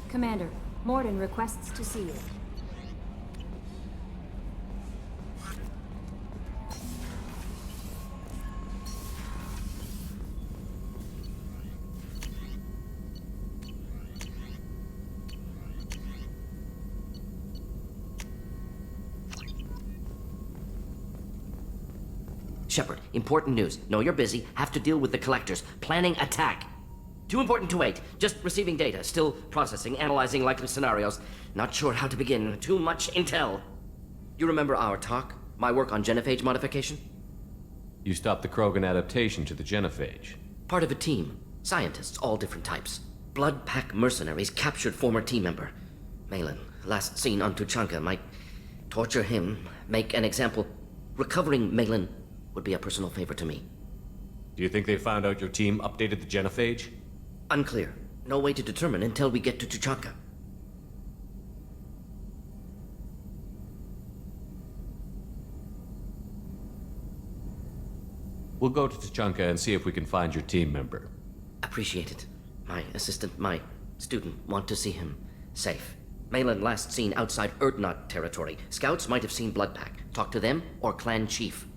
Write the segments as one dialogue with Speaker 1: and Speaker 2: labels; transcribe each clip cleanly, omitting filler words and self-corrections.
Speaker 1: Commander, Morden requests to see you.
Speaker 2: Shepard, important news. Know you're busy. Have to deal with the collectors. Planning attack. Too important to wait. Just receiving data. Still processing, analyzing likely scenarios. Not sure how to begin. Too much intel. You remember our talk? My work on genophage modification?
Speaker 3: You stopped the Krogan adaptation to the genophage.
Speaker 2: Part of a team. Scientists, all different types. Blood Pack mercenaries captured former team member. Malin, last seen on Tuchanka, might torture him, make an example. Recovering Malin would be a personal favor to me.
Speaker 3: Do you think they found out your team updated the genophage?
Speaker 2: Unclear. No way to determine until we get to Tuchanka.
Speaker 3: We'll go to Tuchanka and see if we can find your team member.
Speaker 2: Appreciate it. My assistant, my student, want to see him safe. Malin last seen outside Erdnot territory. Scouts might have seen Bloodpack. Talk to them or clan chief.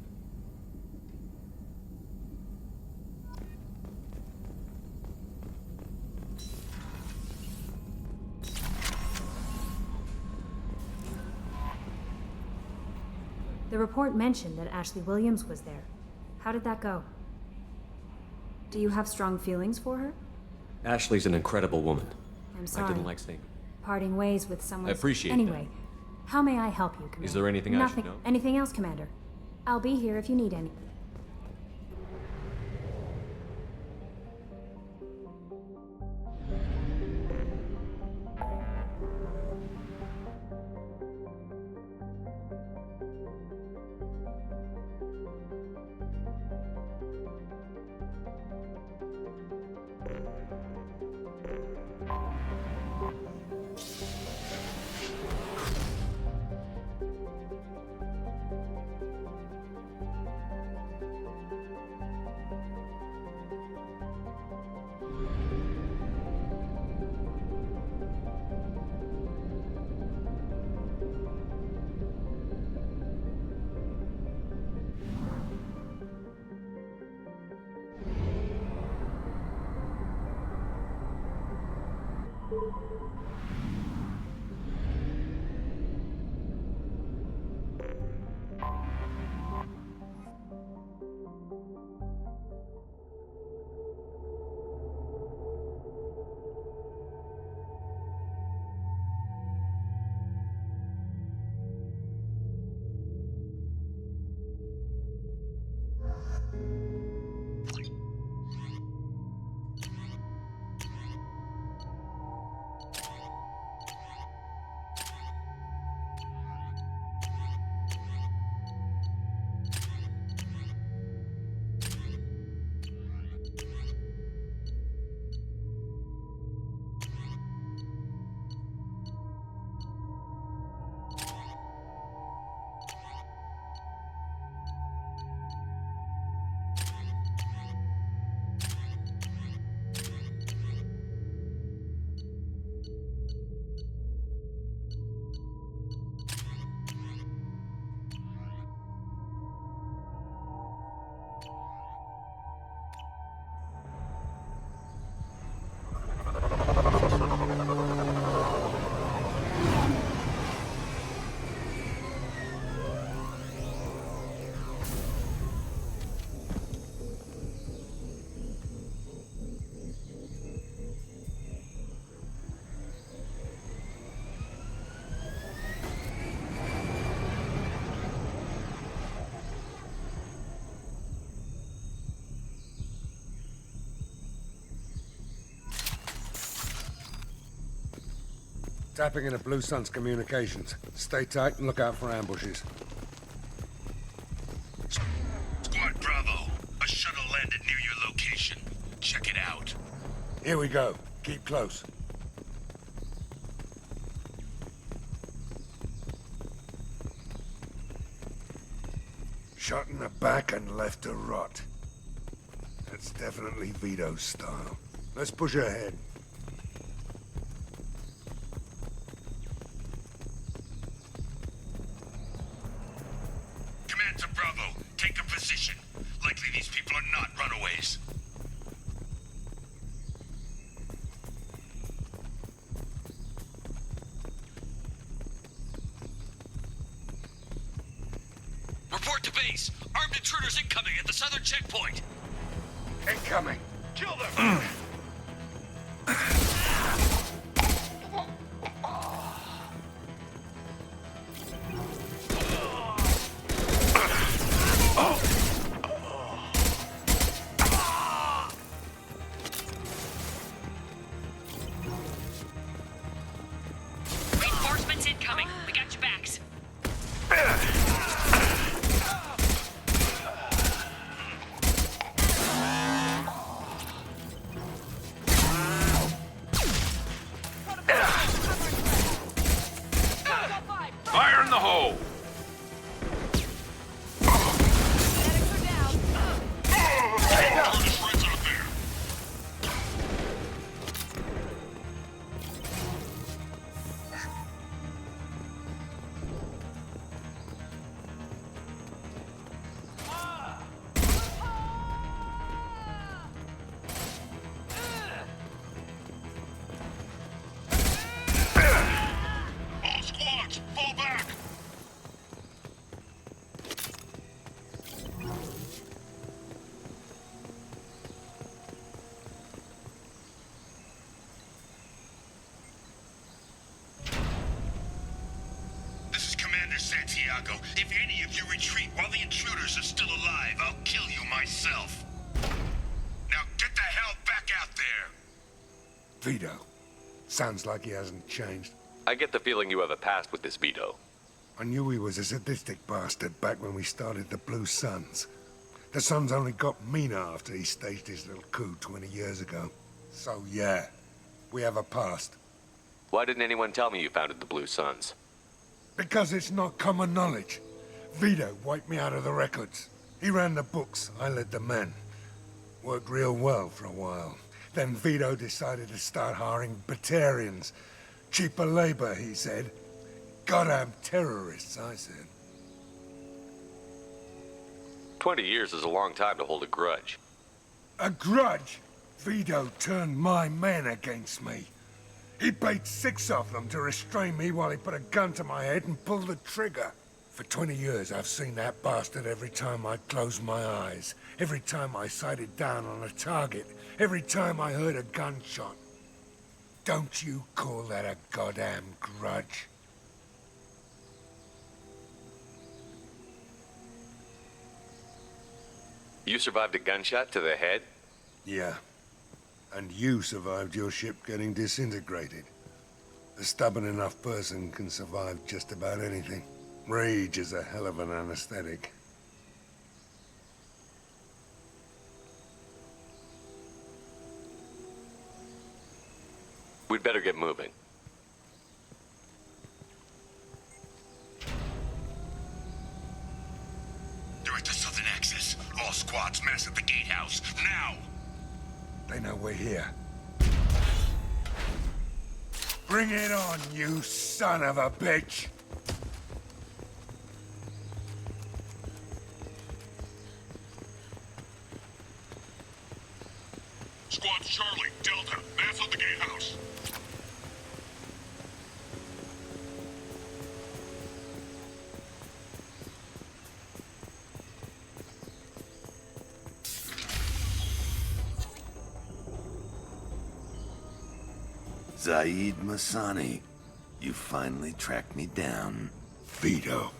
Speaker 1: The report mentioned that Ashley Williams was there. How did that go? Do you have strong feelings for her?
Speaker 3: Ashley's an incredible woman.
Speaker 1: I'm sorry.
Speaker 3: I didn't like saying.
Speaker 1: Parting ways with someone.
Speaker 3: I appreciate
Speaker 1: Anyway, how may I help you, Commander?
Speaker 3: Is there anything I should
Speaker 1: Nothing.
Speaker 3: know?
Speaker 1: Anything else, Commander? I'll be here if you need any.
Speaker 4: Tapping into Blue Sun's communications. Stay tight and look out for ambushes.
Speaker 5: Squad Bravo, a shuttle landed near your location. Check it out.
Speaker 4: Here we go. Keep close. Shot in the back and left to rot. That's definitely Vito's style. Let's push ahead.
Speaker 2: Report to base. Armed intruders incoming at the southern checkpoint.
Speaker 4: Incoming. Kill them.
Speaker 1: Reinforcements incoming. We got your backs.
Speaker 5: Fire in the hole! All squads, fall back! This is Commander Santiago. If any of you retreat while the intruders are still alive, I'll kill you myself. Now get the hell back out there!
Speaker 4: Vito. Sounds like he hasn't changed.
Speaker 3: I get the feeling you have a past with this Vito.
Speaker 4: I knew he was a sadistic bastard back when we started the Blue Suns. The Suns only got meaner after he staged his little coup 20 years ago. So yeah, we have a past.
Speaker 3: Why didn't anyone tell me you founded the Blue Suns?
Speaker 4: Because it's not common knowledge. Vito wiped me out of the records. He ran the books, I led the men. Worked real well for a while. Then Vito decided to start hiring Batarians. Cheaper labor, he said. Goddamn terrorists, I said.
Speaker 3: 20 years is a long time to hold a grudge.
Speaker 4: A grudge? Vito turned my men against me. He paid 6 of them to restrain me while he put a gun to my head and pulled the trigger. For 20 years, I've seen that bastard every time I closed my eyes. Every time I sighted down on a target. Every time I heard a gunshot. Don't you call that a goddamn grudge?
Speaker 3: You survived a gunshot to the head?
Speaker 4: Yeah. And you survived your ship getting disintegrated. A stubborn enough person can survive just about anything. Rage is a hell of an anesthetic.
Speaker 3: We'd better get moving.
Speaker 5: They're at the southern axis. All squads mass at the gatehouse. Now!
Speaker 4: They know we're here. Bring it on, you son of a bitch!
Speaker 5: Squad Charlie, Delta, mass at the gatehouse.
Speaker 6: Zaid Masani, you finally tracked me down.
Speaker 4: Vito.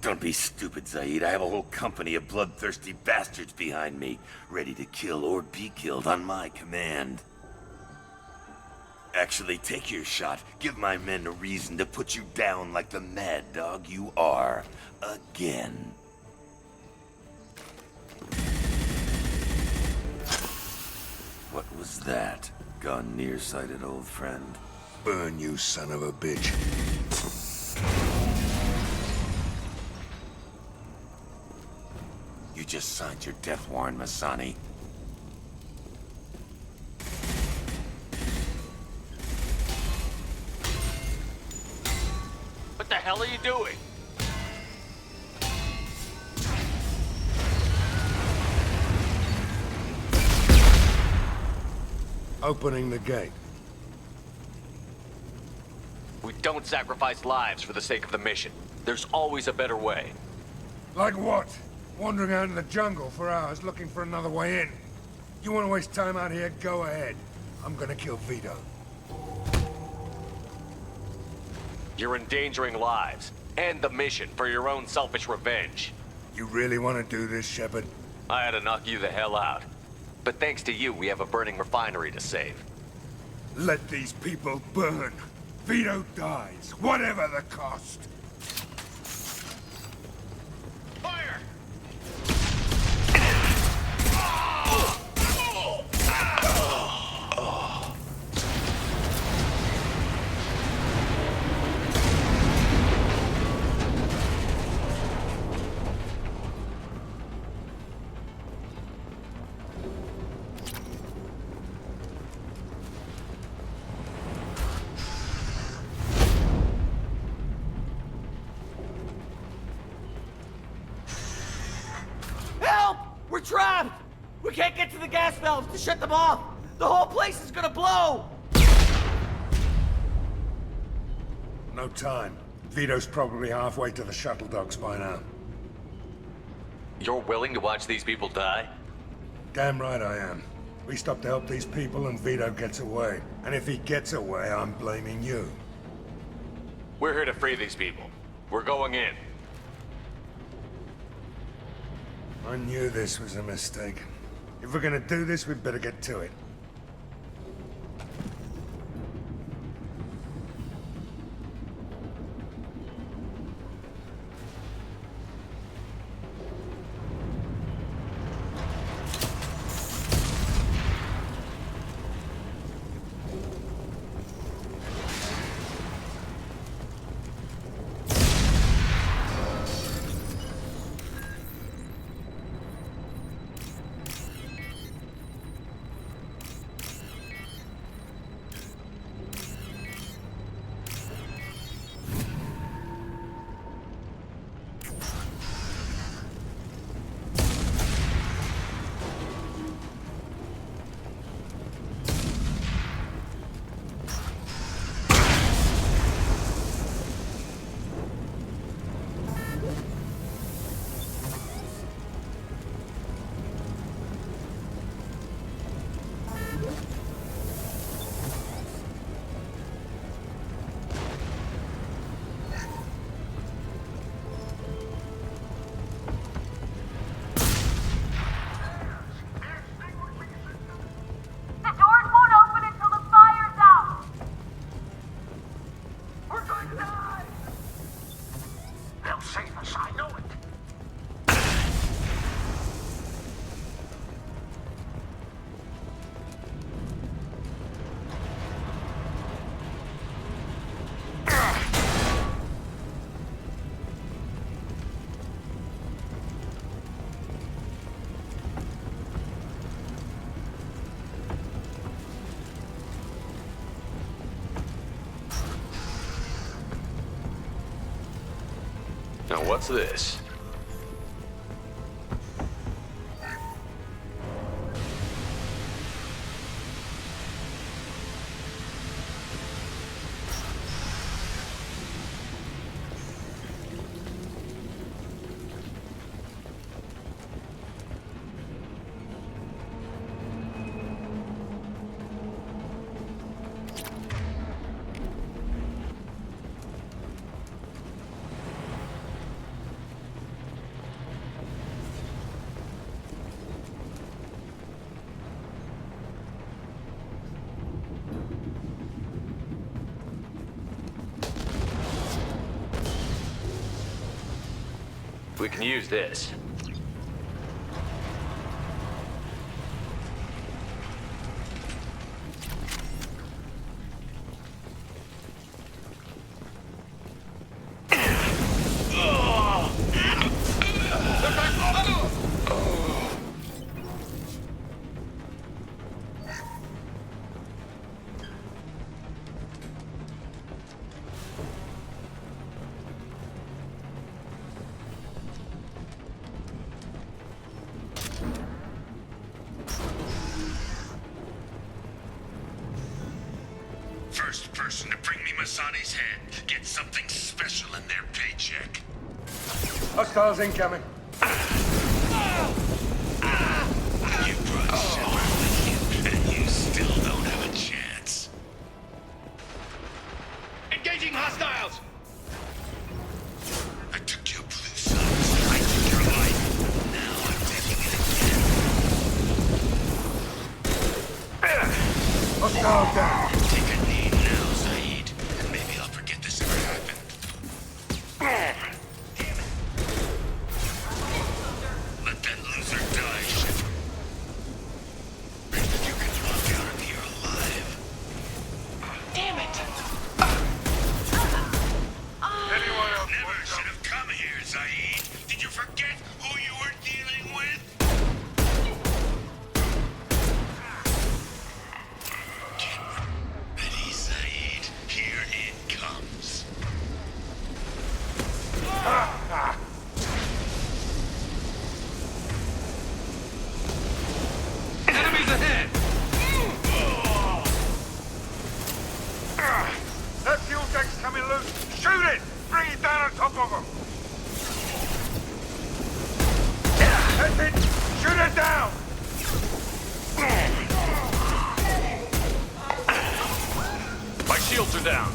Speaker 6: Don't be stupid, Zaid. I have a whole company of bloodthirsty bastards behind me, ready to kill or be killed on my command. Actually, take your shot. Give my men a reason to put you down like the mad dog you are. Again. What was that? Gone nearsighted, old friend?
Speaker 4: Burn, you son of a bitch.
Speaker 6: You just signed your death warrant, Masani.
Speaker 3: What the hell are you doing?
Speaker 4: Opening the gate.
Speaker 3: We don't sacrifice lives for the sake of the mission. There's always a better way.
Speaker 4: Like what? Wandering out in the jungle for hours looking for another way in. You want to waste time out here? Go ahead. I'm gonna kill Vito.
Speaker 7: You're endangering lives. End the mission for your own selfish revenge.
Speaker 4: You really want to do this, Shepard?
Speaker 7: I had to knock you the hell out. But thanks to you, we have a burning refinery to save.
Speaker 4: Let these people burn. Vito dies, whatever the cost.
Speaker 7: Fire!
Speaker 8: Help! We're trapped! We can't get to the gas valves to shut them off! The whole place is gonna blow!
Speaker 4: No time. Vito's probably halfway to the shuttle docks by now.
Speaker 7: You're willing to watch these people die?
Speaker 4: Damn right I am. We stop to help these people and Vito gets away. And if he gets away, I'm blaming you.
Speaker 7: We're here to free these people. We're going in.
Speaker 4: I knew this was a mistake. If we're gonna do this, we'd better get to it.
Speaker 9: The doors won't open until the fire's out! We're going to die! They'll save us, I know it.
Speaker 7: Now what's this? We can use this.
Speaker 5: First person to bring me Masani's head gets something special in their paycheck.
Speaker 4: Hostiles incoming.
Speaker 5: You brought Shepard with you, and you still don't have a chance. Engaging hostiles! I took your blue suns. I took your life. Now I'm taking it again.
Speaker 4: Hostile down.
Speaker 5: Take a knee now, Zaid, and maybe I'll forget this ever happened. Let that loser die, Shepard. You can walk out of here alive. Damn it!
Speaker 4: Anyone else?
Speaker 5: Never should have come here, Zaid. Did you forget who you were dealing with? Get ready, Zaid. Here it comes.
Speaker 7: Enemies ahead!
Speaker 4: That fuel tank's coming loose. Shoot it! Bring it down on top of them. That's it. Shoot it down.
Speaker 7: My shields are down.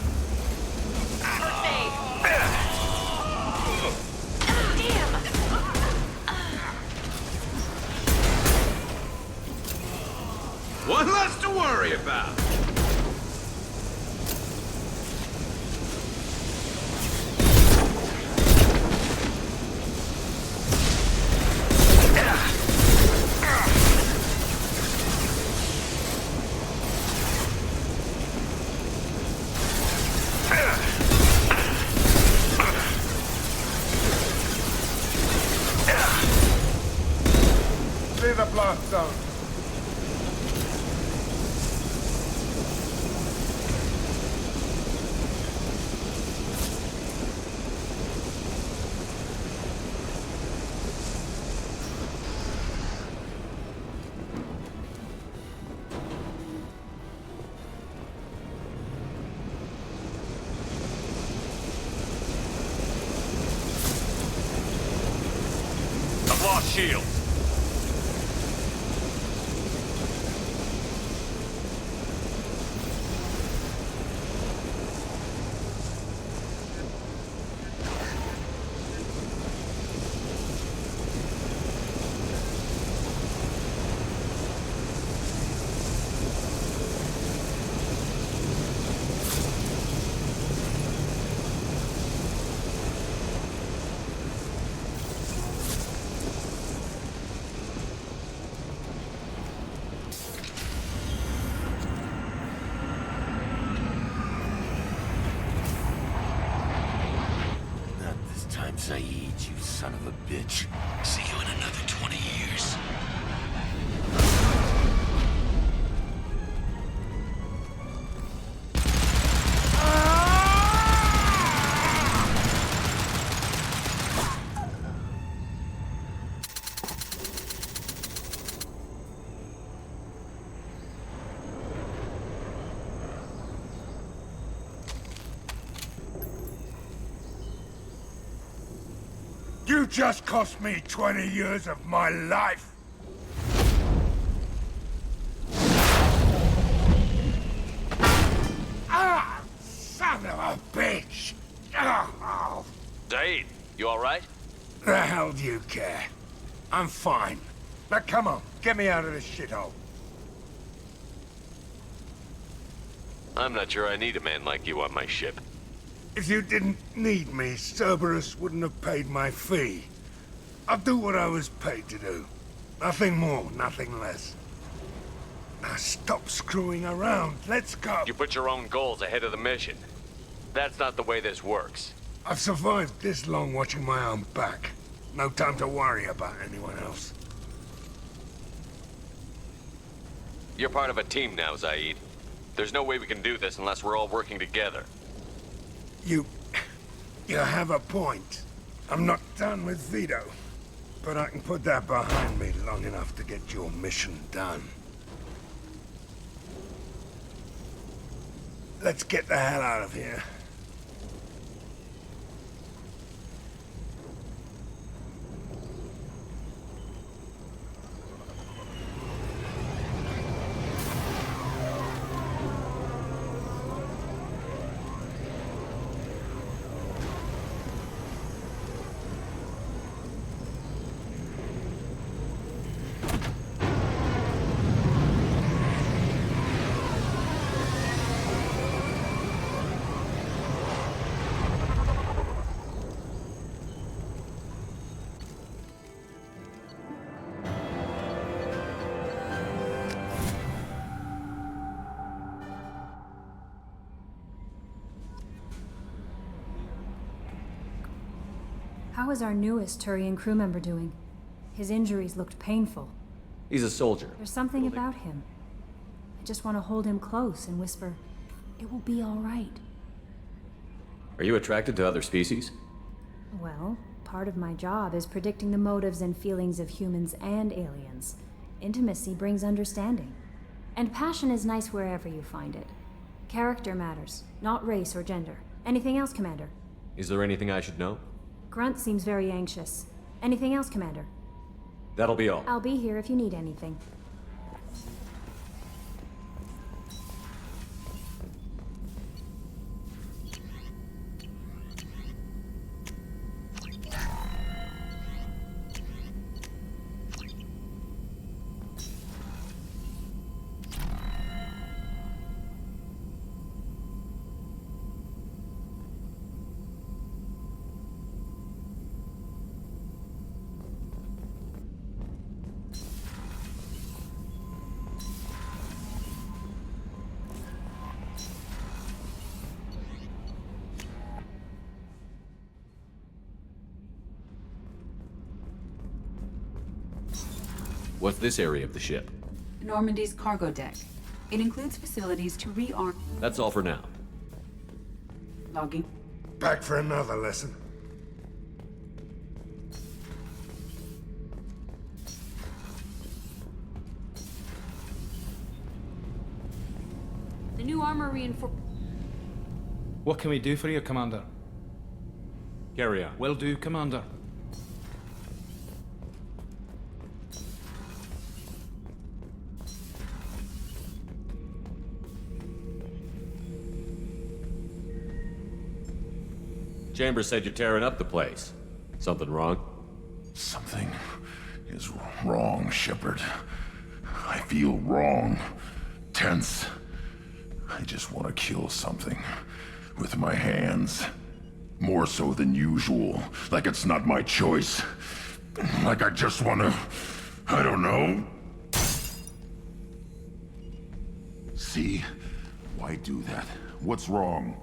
Speaker 3: One less to worry about.
Speaker 4: Clear the blast zone.
Speaker 7: I've lost shields.
Speaker 6: Not this time, Zaid, you son of a bitch.
Speaker 5: See you in another 20 years.
Speaker 4: You just cost me 20 years of my life. Ah, son of a bitch. Oh,
Speaker 7: Zaid, you alright?
Speaker 4: the hell do you care? I'm fine. Now come on, get me out of this shithole.
Speaker 7: I'm not sure I need a man like you on my ship.
Speaker 4: If you didn't need me, Cerberus wouldn't have paid my fee. I'll do what I was paid to do. Nothing more, nothing less. Now stop screwing around. Let's go.
Speaker 7: You put your own goals ahead of the mission. That's not the way this works.
Speaker 4: I've survived this long watching my own back. No time to worry about anyone else.
Speaker 7: You're part of a team now, Zaid. There's no way we can do this unless we're all working together.
Speaker 4: You have a point. I'm not done with Vito. But I can put that behind me long enough to get your mission done. Let's get the hell out of here.
Speaker 1: How is our newest Turian crew member doing? His injuries looked painful.
Speaker 3: He's a soldier.
Speaker 1: There's something about him. I just want to hold him close and whisper, "It will be all right."
Speaker 3: Are you attracted to other species?
Speaker 1: Well, part of my job is predicting the motives and feelings of humans and aliens. Intimacy brings understanding. And passion is nice wherever you find it. Character matters, not race or gender. Anything else, Commander?
Speaker 3: Is there anything I should know?
Speaker 1: Grunt seems very anxious. Anything else, Commander?
Speaker 3: That'll be all.
Speaker 1: I'll be here if you need anything.
Speaker 3: What's this area of the ship?
Speaker 10: Normandy's cargo deck. It includes facilities to rearm...
Speaker 3: That's all for now.
Speaker 10: Logging.
Speaker 4: Back for another lesson.
Speaker 1: The new armor
Speaker 11: What can we do for you, Commander?
Speaker 3: Carry on.
Speaker 11: Will do, Commander.
Speaker 3: Chambers said you're tearing up the place. Something wrong?
Speaker 6: Something is wrong, Shepard. I feel wrong. Tense. I just want to kill something. With my hands. More so than usual. Like it's not my choice. Like I just want to... I don't know. See? Why do that? What's wrong?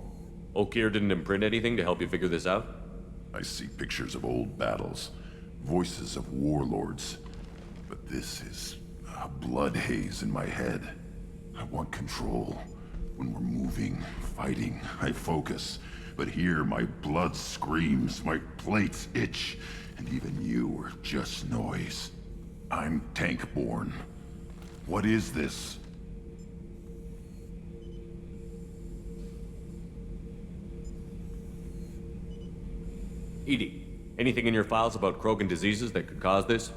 Speaker 3: Okir didn't imprint anything to help you figure this out?
Speaker 6: I see pictures of old battles, voices of warlords. But this is a blood haze in my head. I want control. When we're moving, fighting, I focus. But here my blood screams, my plates itch, and even you are just noise. I'm tank-born. What is this?
Speaker 3: Edie, anything in your files about Krogan diseases that could cause this?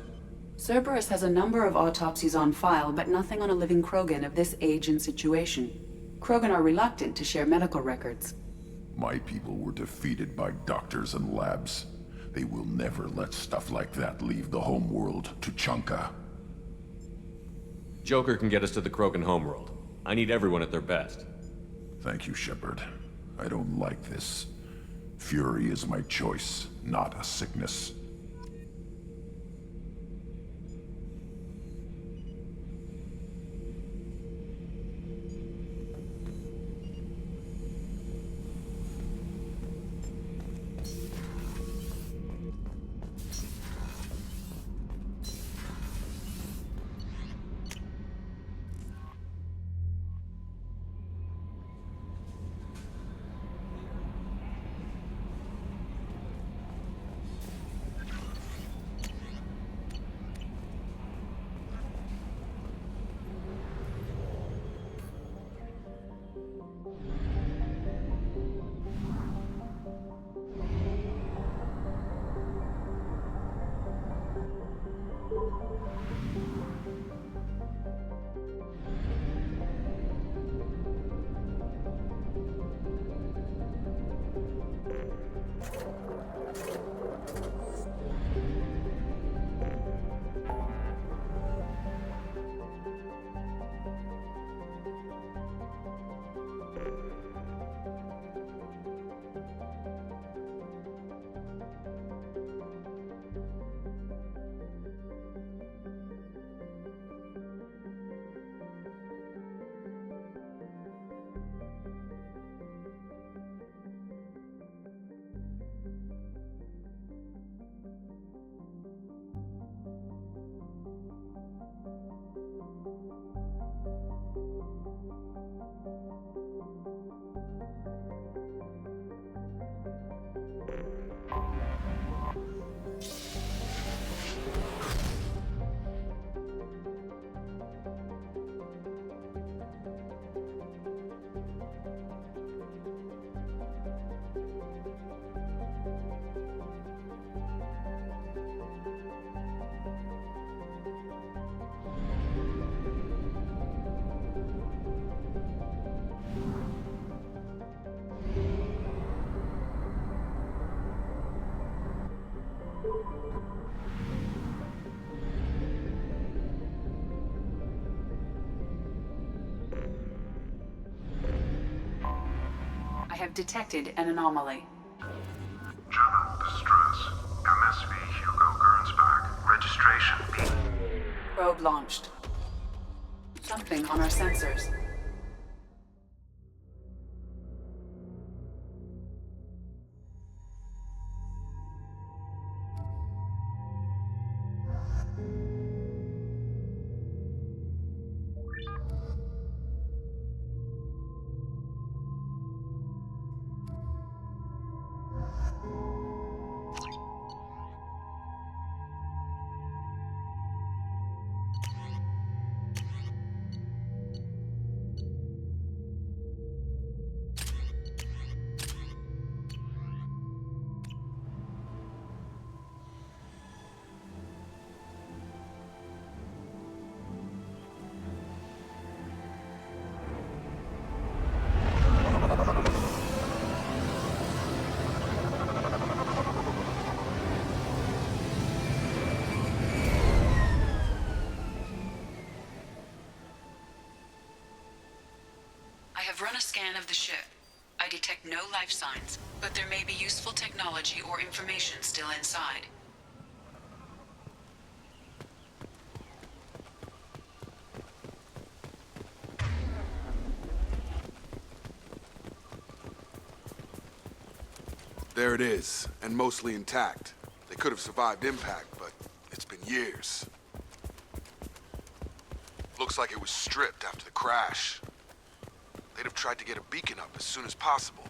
Speaker 10: Cerberus has a number of autopsies on file, but nothing on a living Krogan of this age and situation. Krogan are reluctant to share medical records.
Speaker 6: My people were defeated by doctors and labs. They will never let stuff like that leave the homeworld to Chunka.
Speaker 3: Joker can get us to the Krogan homeworld. I need everyone at their best.
Speaker 6: Thank you, Shepard. I don't like this. Fury is my choice, not a sickness.
Speaker 10: I have detected an anomaly.
Speaker 9: General distress. MSV Hugo Gernsback. Registration P.
Speaker 10: Probe launched. Something on our sensors. I have run a scan of the ship. I detect no life signs, but there may be useful technology or information still inside.
Speaker 11: There it is, and mostly intact. They could have survived impact, but it's been years. Looks like it was stripped after the crash. They'd have tried to get a beacon up as soon as possible.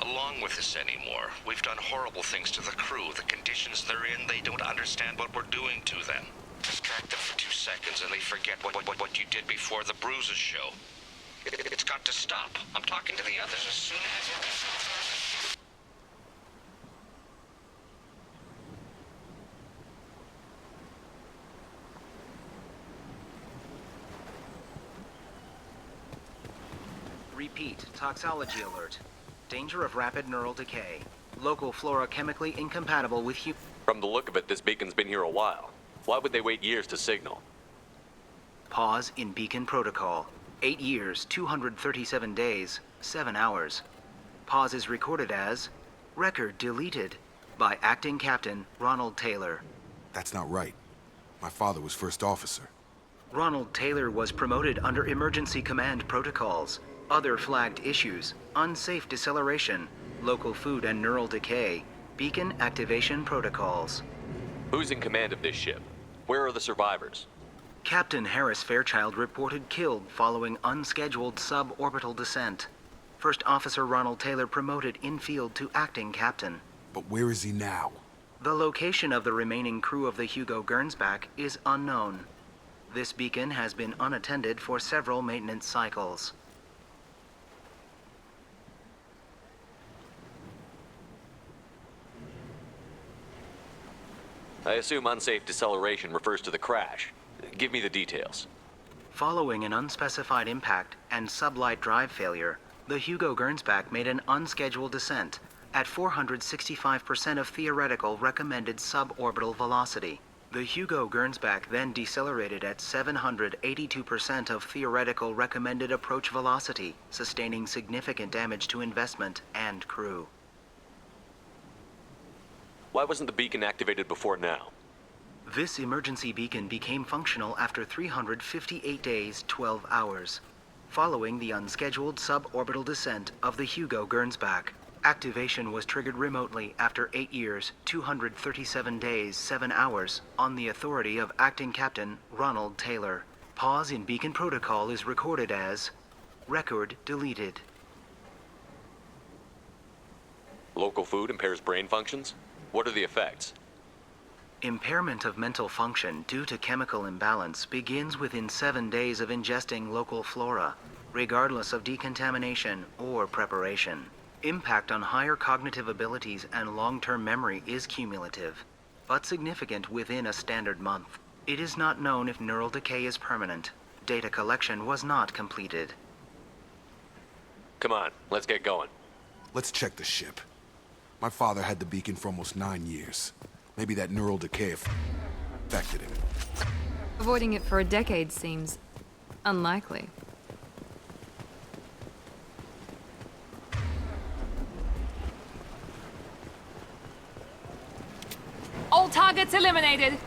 Speaker 5: Along with this anymore. We've done horrible things to the crew. The conditions they're in, they don't understand what we're doing to them. Distract them for 2 seconds and they forget what you did before the bruises show. It's got to stop. I'm talking to the others as soon as...
Speaker 12: Repeat, toxology alert. Danger of rapid neural decay. Local flora chemically incompatible with
Speaker 7: From the look of it, this beacon's been here a while. Why would they wait years to signal?
Speaker 12: Pause in beacon protocol. 8 years, 237 days, 7 hours. Pause is recorded as record deleted by acting captain Ronald Taylor.
Speaker 11: That's not right. My father was first officer.
Speaker 12: Ronald Taylor was promoted under emergency command protocols. Other flagged issues: unsafe deceleration, local food and neural decay, beacon activation protocols.
Speaker 7: Who's in command of this ship? Where are the survivors?
Speaker 12: Captain Harris Fairchild reported killed following unscheduled suborbital descent. First Officer Ronald Taylor promoted in-field to acting captain.
Speaker 11: But where is he now?
Speaker 12: The location of the remaining crew of the Hugo Gernsback is unknown. This beacon has been unattended for several maintenance cycles.
Speaker 7: I assume unsafe deceleration refers to the crash. Give me the details.
Speaker 12: Following an unspecified impact and sublight drive failure, the Hugo Gernsback made an unscheduled descent at 465% of theoretical recommended suborbital velocity. The Hugo Gernsback then decelerated at 782% of theoretical recommended approach velocity, sustaining significant damage to investment and crew.
Speaker 7: Why wasn't the beacon activated before now?
Speaker 12: This emergency beacon became functional after 358 days, 12 hours, following the unscheduled suborbital descent of the Hugo Gernsback. Activation was triggered remotely after 8 years, 237 days, 7 hours, on the authority of Acting Captain Ronald Taylor. Pause in beacon protocol is recorded as record deleted.
Speaker 7: Local food impairs brain functions? What are the effects?
Speaker 12: Impairment of mental function due to chemical imbalance begins within 7 days of ingesting local flora, regardless of decontamination or preparation. Impact on higher cognitive abilities and long-term memory is cumulative, but significant within a standard month. It is not known if neural decay is permanent. Data collection was not completed.
Speaker 7: Come on, let's get going.
Speaker 11: Let's check the ship. My father had the beacon for almost 9 years. Maybe that neural decay affected him.
Speaker 13: Avoiding it for a decade seems unlikely. All targets eliminated.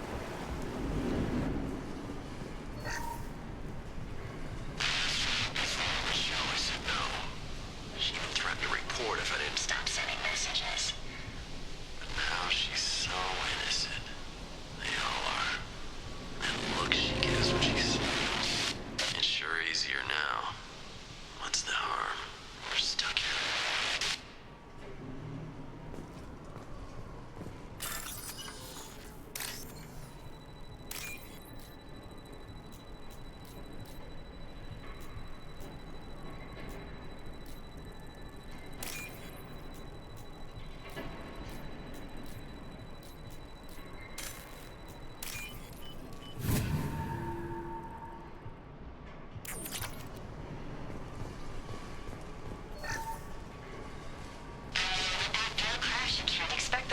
Speaker 5: She even threatened to report if I didn't stop sending messages. But now she's so innocent. They all are. And look she gives when she's... It's sure easier now. What's the harm? We're stuck here.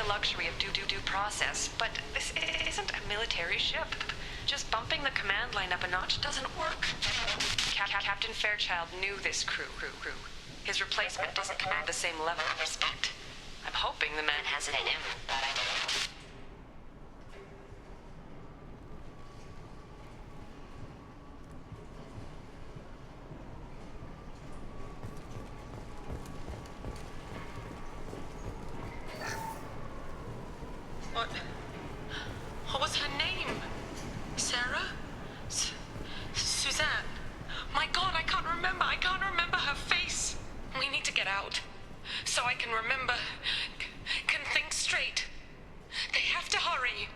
Speaker 14: Luxury of due process, but this isn't a military ship. Just bumping the command line up a notch doesn't work. Captain Fairchild knew this crew. His replacement doesn't command the same level of respect. I'm hoping the man has it in him, but I don't. What was her name? Sarah? Suzanne? My God, I can't remember. I can't remember her face. We need to get out. So I can remember, can think straight. They have to hurry.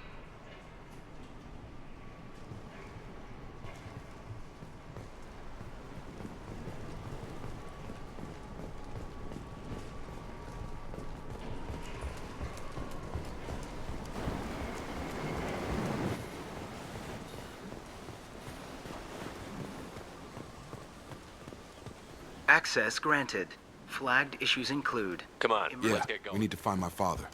Speaker 12: Access granted. Flagged issues include...
Speaker 7: Come on,
Speaker 11: Yeah,
Speaker 7: let's get going.
Speaker 11: we need to find my father.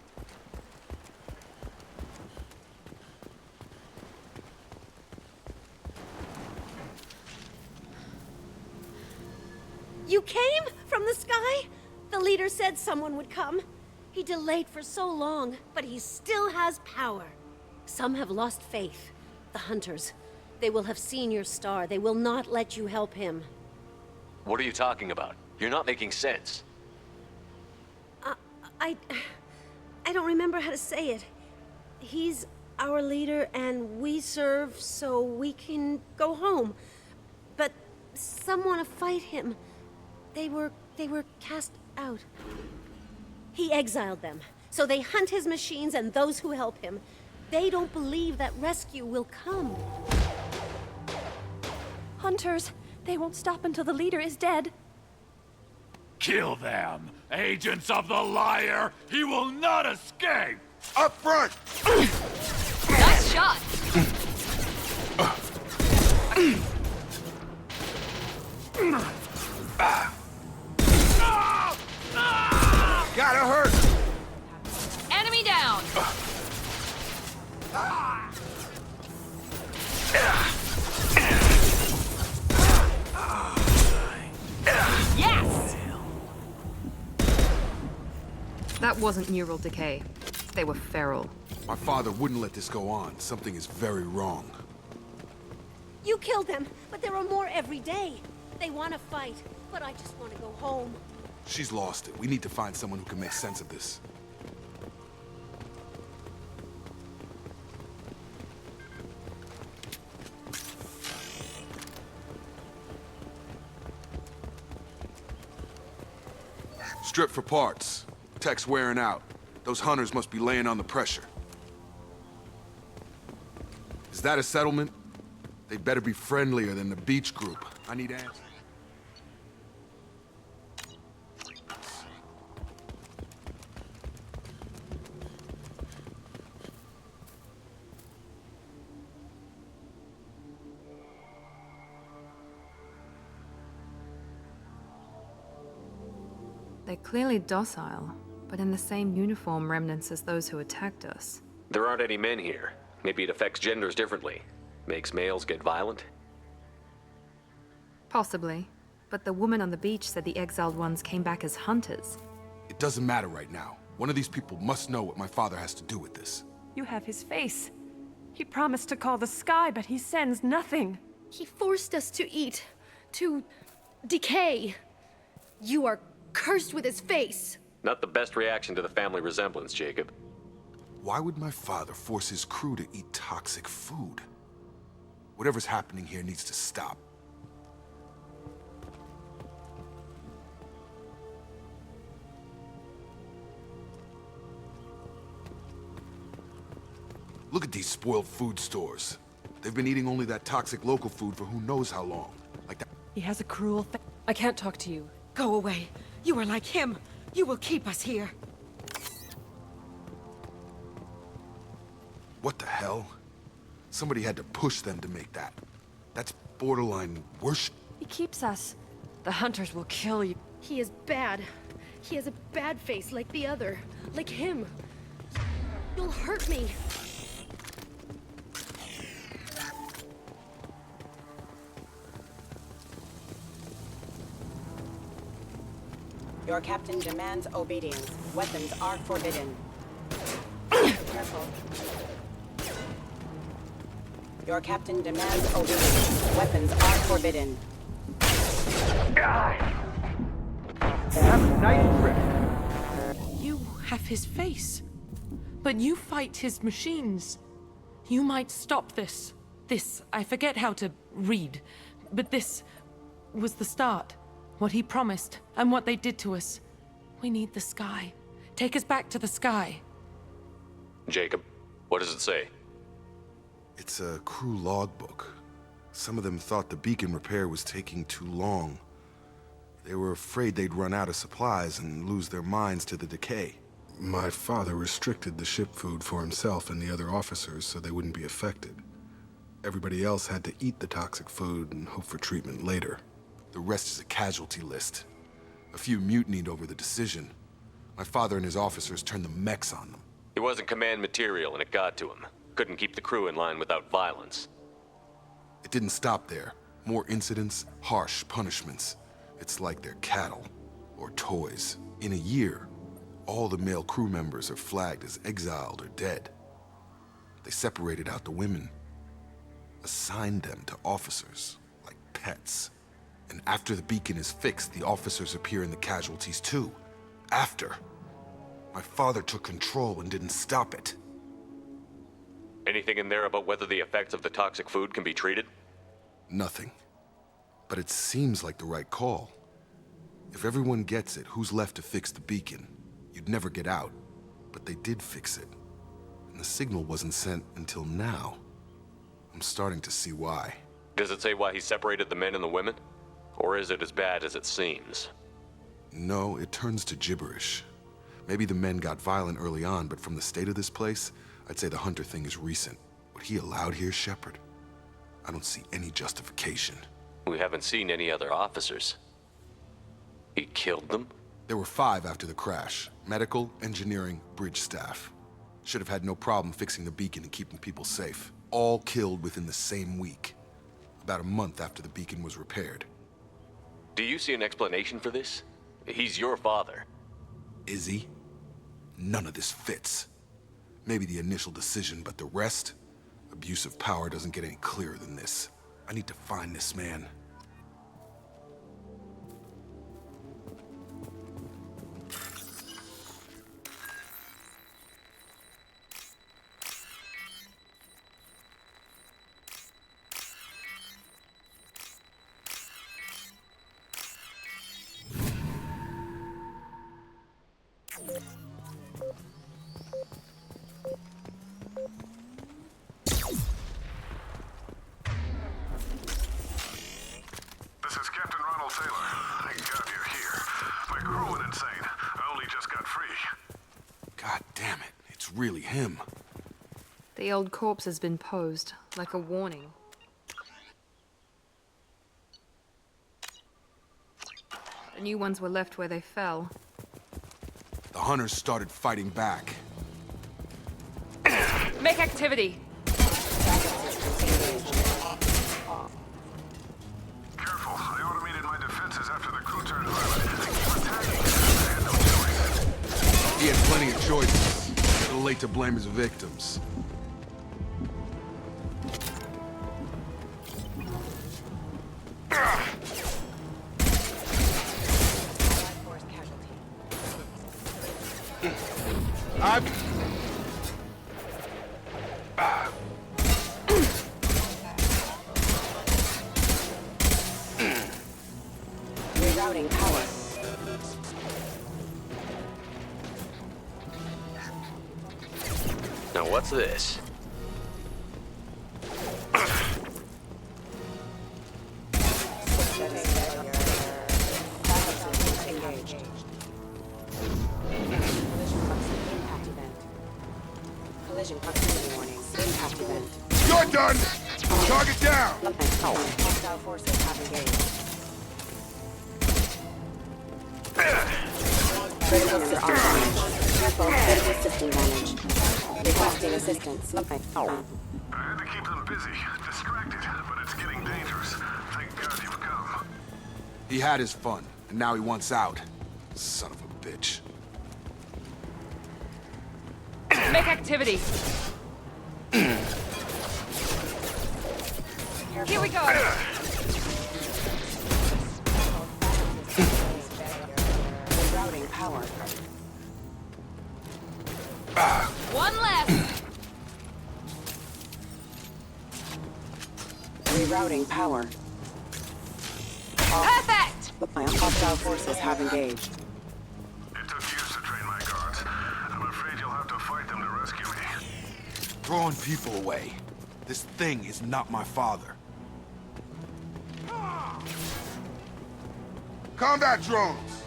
Speaker 15: You came? From the sky? The leader said someone would come. He delayed for so long, but he still has power. Some have lost faith. The hunters. They will have seen your star. They will not let you help him.
Speaker 7: What are you talking about? You're not making sense.
Speaker 15: I don't remember how to say it. He's our leader and we serve so we can go home. But some want to fight him. They were cast out. He exiled them, so they hunt his machines and those who help him. They don't believe that rescue will come.
Speaker 13: Hunters, they won't stop until the leader is dead.
Speaker 16: Kill them! Agents of the liar! He will not escape!
Speaker 11: Up front!
Speaker 13: Nice shot!
Speaker 11: Gotta hurt!
Speaker 13: Enemy down! Yes! That wasn't neural decay. They were feral.
Speaker 11: My father wouldn't let this go on. Something is very wrong.
Speaker 15: You killed them, but there are more every day. They want to fight, but I just want to go home.
Speaker 11: She's lost it. We need to find someone who can make sense of this. Strip for parts. Tech's wearing out. Those hunters must be laying on the pressure. Is that a settlement? They better be friendlier than the beach group. I need answers.
Speaker 13: They're clearly docile, but in the same uniform remnants as those who attacked us.
Speaker 7: There aren't any men here. Maybe it affects genders differently. Makes males get violent?
Speaker 13: Possibly. But the woman on the beach said the exiled ones came back as hunters.
Speaker 11: It doesn't matter right now. One of these people must know what my father has to do with this.
Speaker 17: You have his face. He promised to call the sky, but he sends nothing.
Speaker 18: He forced us to eat, to decay. You are cursed with his face.
Speaker 7: Not the best reaction to the family resemblance, Jacob.
Speaker 11: Why would my father force his crew to eat toxic food? Whatever's happening here needs to stop. Look at these spoiled food stores. They've been eating only that toxic local food for who knows how long. Like that.
Speaker 17: He has a cruel thing. I can't talk to you.
Speaker 19: Go away. You are like him. You will keep us here.
Speaker 11: What the hell? Somebody had to push them to make that. That's borderline worship.
Speaker 17: He keeps us. The hunters will kill you.
Speaker 18: He is bad. He has a bad face like the other. Like him. You'll hurt me.
Speaker 20: Your captain demands obedience. Weapons are forbidden. Careful. Your captain demands obedience. Weapons are forbidden.
Speaker 19: Have a nice trip. You have his face. But you fight his machines. You might stop this. This, I forget how to read. But this was the start. What he promised, and what they did to us. We need the sky. Take us back to the sky.
Speaker 7: Jacob, what does it say?
Speaker 11: It's a crew logbook. Some of them thought the beacon repair was taking too long. They were afraid they'd run out of supplies and lose their minds to the decay. My father restricted the ship food for himself and the other officers so they wouldn't be affected. Everybody else had to eat the toxic food and hope for treatment later. The rest is a casualty list. A few mutinied over the decision. My father and his officers turned the mechs on them.
Speaker 7: He wasn't command material and it got to him. Couldn't keep the crew in line without violence.
Speaker 11: It didn't stop there. More incidents, harsh punishments. It's like they're cattle or toys. In a year, all the male crew members are flagged as exiled or dead. They separated out the women, assigned them to officers like pets. And after the beacon is fixed, the officers appear in the casualties too. After. My father took control and didn't stop it.
Speaker 7: Anything in there about whether the effects of the toxic food can be treated?
Speaker 11: Nothing. But it seems like the right call. If everyone gets it, who's left to fix the beacon? You'd never get out. But they did fix it. And the signal wasn't sent until now. I'm starting to see why.
Speaker 7: Does it say why he separated the men and the women? Or is it as bad as it seems?
Speaker 11: No, it turns to gibberish. Maybe the men got violent early on, but from the state of this place, I'd say the hunter thing is recent. What he allowed here, Shepard? I don't see any justification.
Speaker 7: We haven't seen any other officers. He killed them?
Speaker 11: There were 5 after the crash. Medical, engineering, bridge staff. Should have had no problem fixing the beacon and keeping people safe. All killed within the same week. About a month after the beacon was repaired.
Speaker 7: Do you see an explanation for this? He's your father.
Speaker 11: Is he? None of this fits. Maybe the initial decision, but the rest? Abuse of power doesn't get any clearer than this. I need to find this man. Really him.
Speaker 13: The old corpse has been posed, like a warning. The new ones were left where they fell.
Speaker 11: The hunters started fighting back.
Speaker 17: Make activity!
Speaker 4: Careful, I automated my defenses after the crew turned violent. They keep attacking. I had no choice.
Speaker 11: He had plenty of choices. The late to blame his victims.
Speaker 20: Rerouting power.
Speaker 7: Now what's this?
Speaker 20: Engaged. Collision proximity warning. Impact event.
Speaker 11: You're done! Target down!
Speaker 20: Hostile forces have engaged. Critical system damage. Careful, critical system damage. Requesting assistance.
Speaker 9: I had to keep them busy, distracted, but it's getting dangerous. Thank God you've come.
Speaker 11: He had his fun, and now he wants out. Son of a bitch.
Speaker 17: Make activity. Here we go.
Speaker 20: Rerouting power.
Speaker 17: One left.
Speaker 20: Rerouting power.
Speaker 17: Perfect.
Speaker 20: Hostile forces have engaged.
Speaker 9: It took years to train my guards. I'm afraid you'll have to fight them to rescue me.
Speaker 11: Throwing people away. This thing is not my father. Combat drones!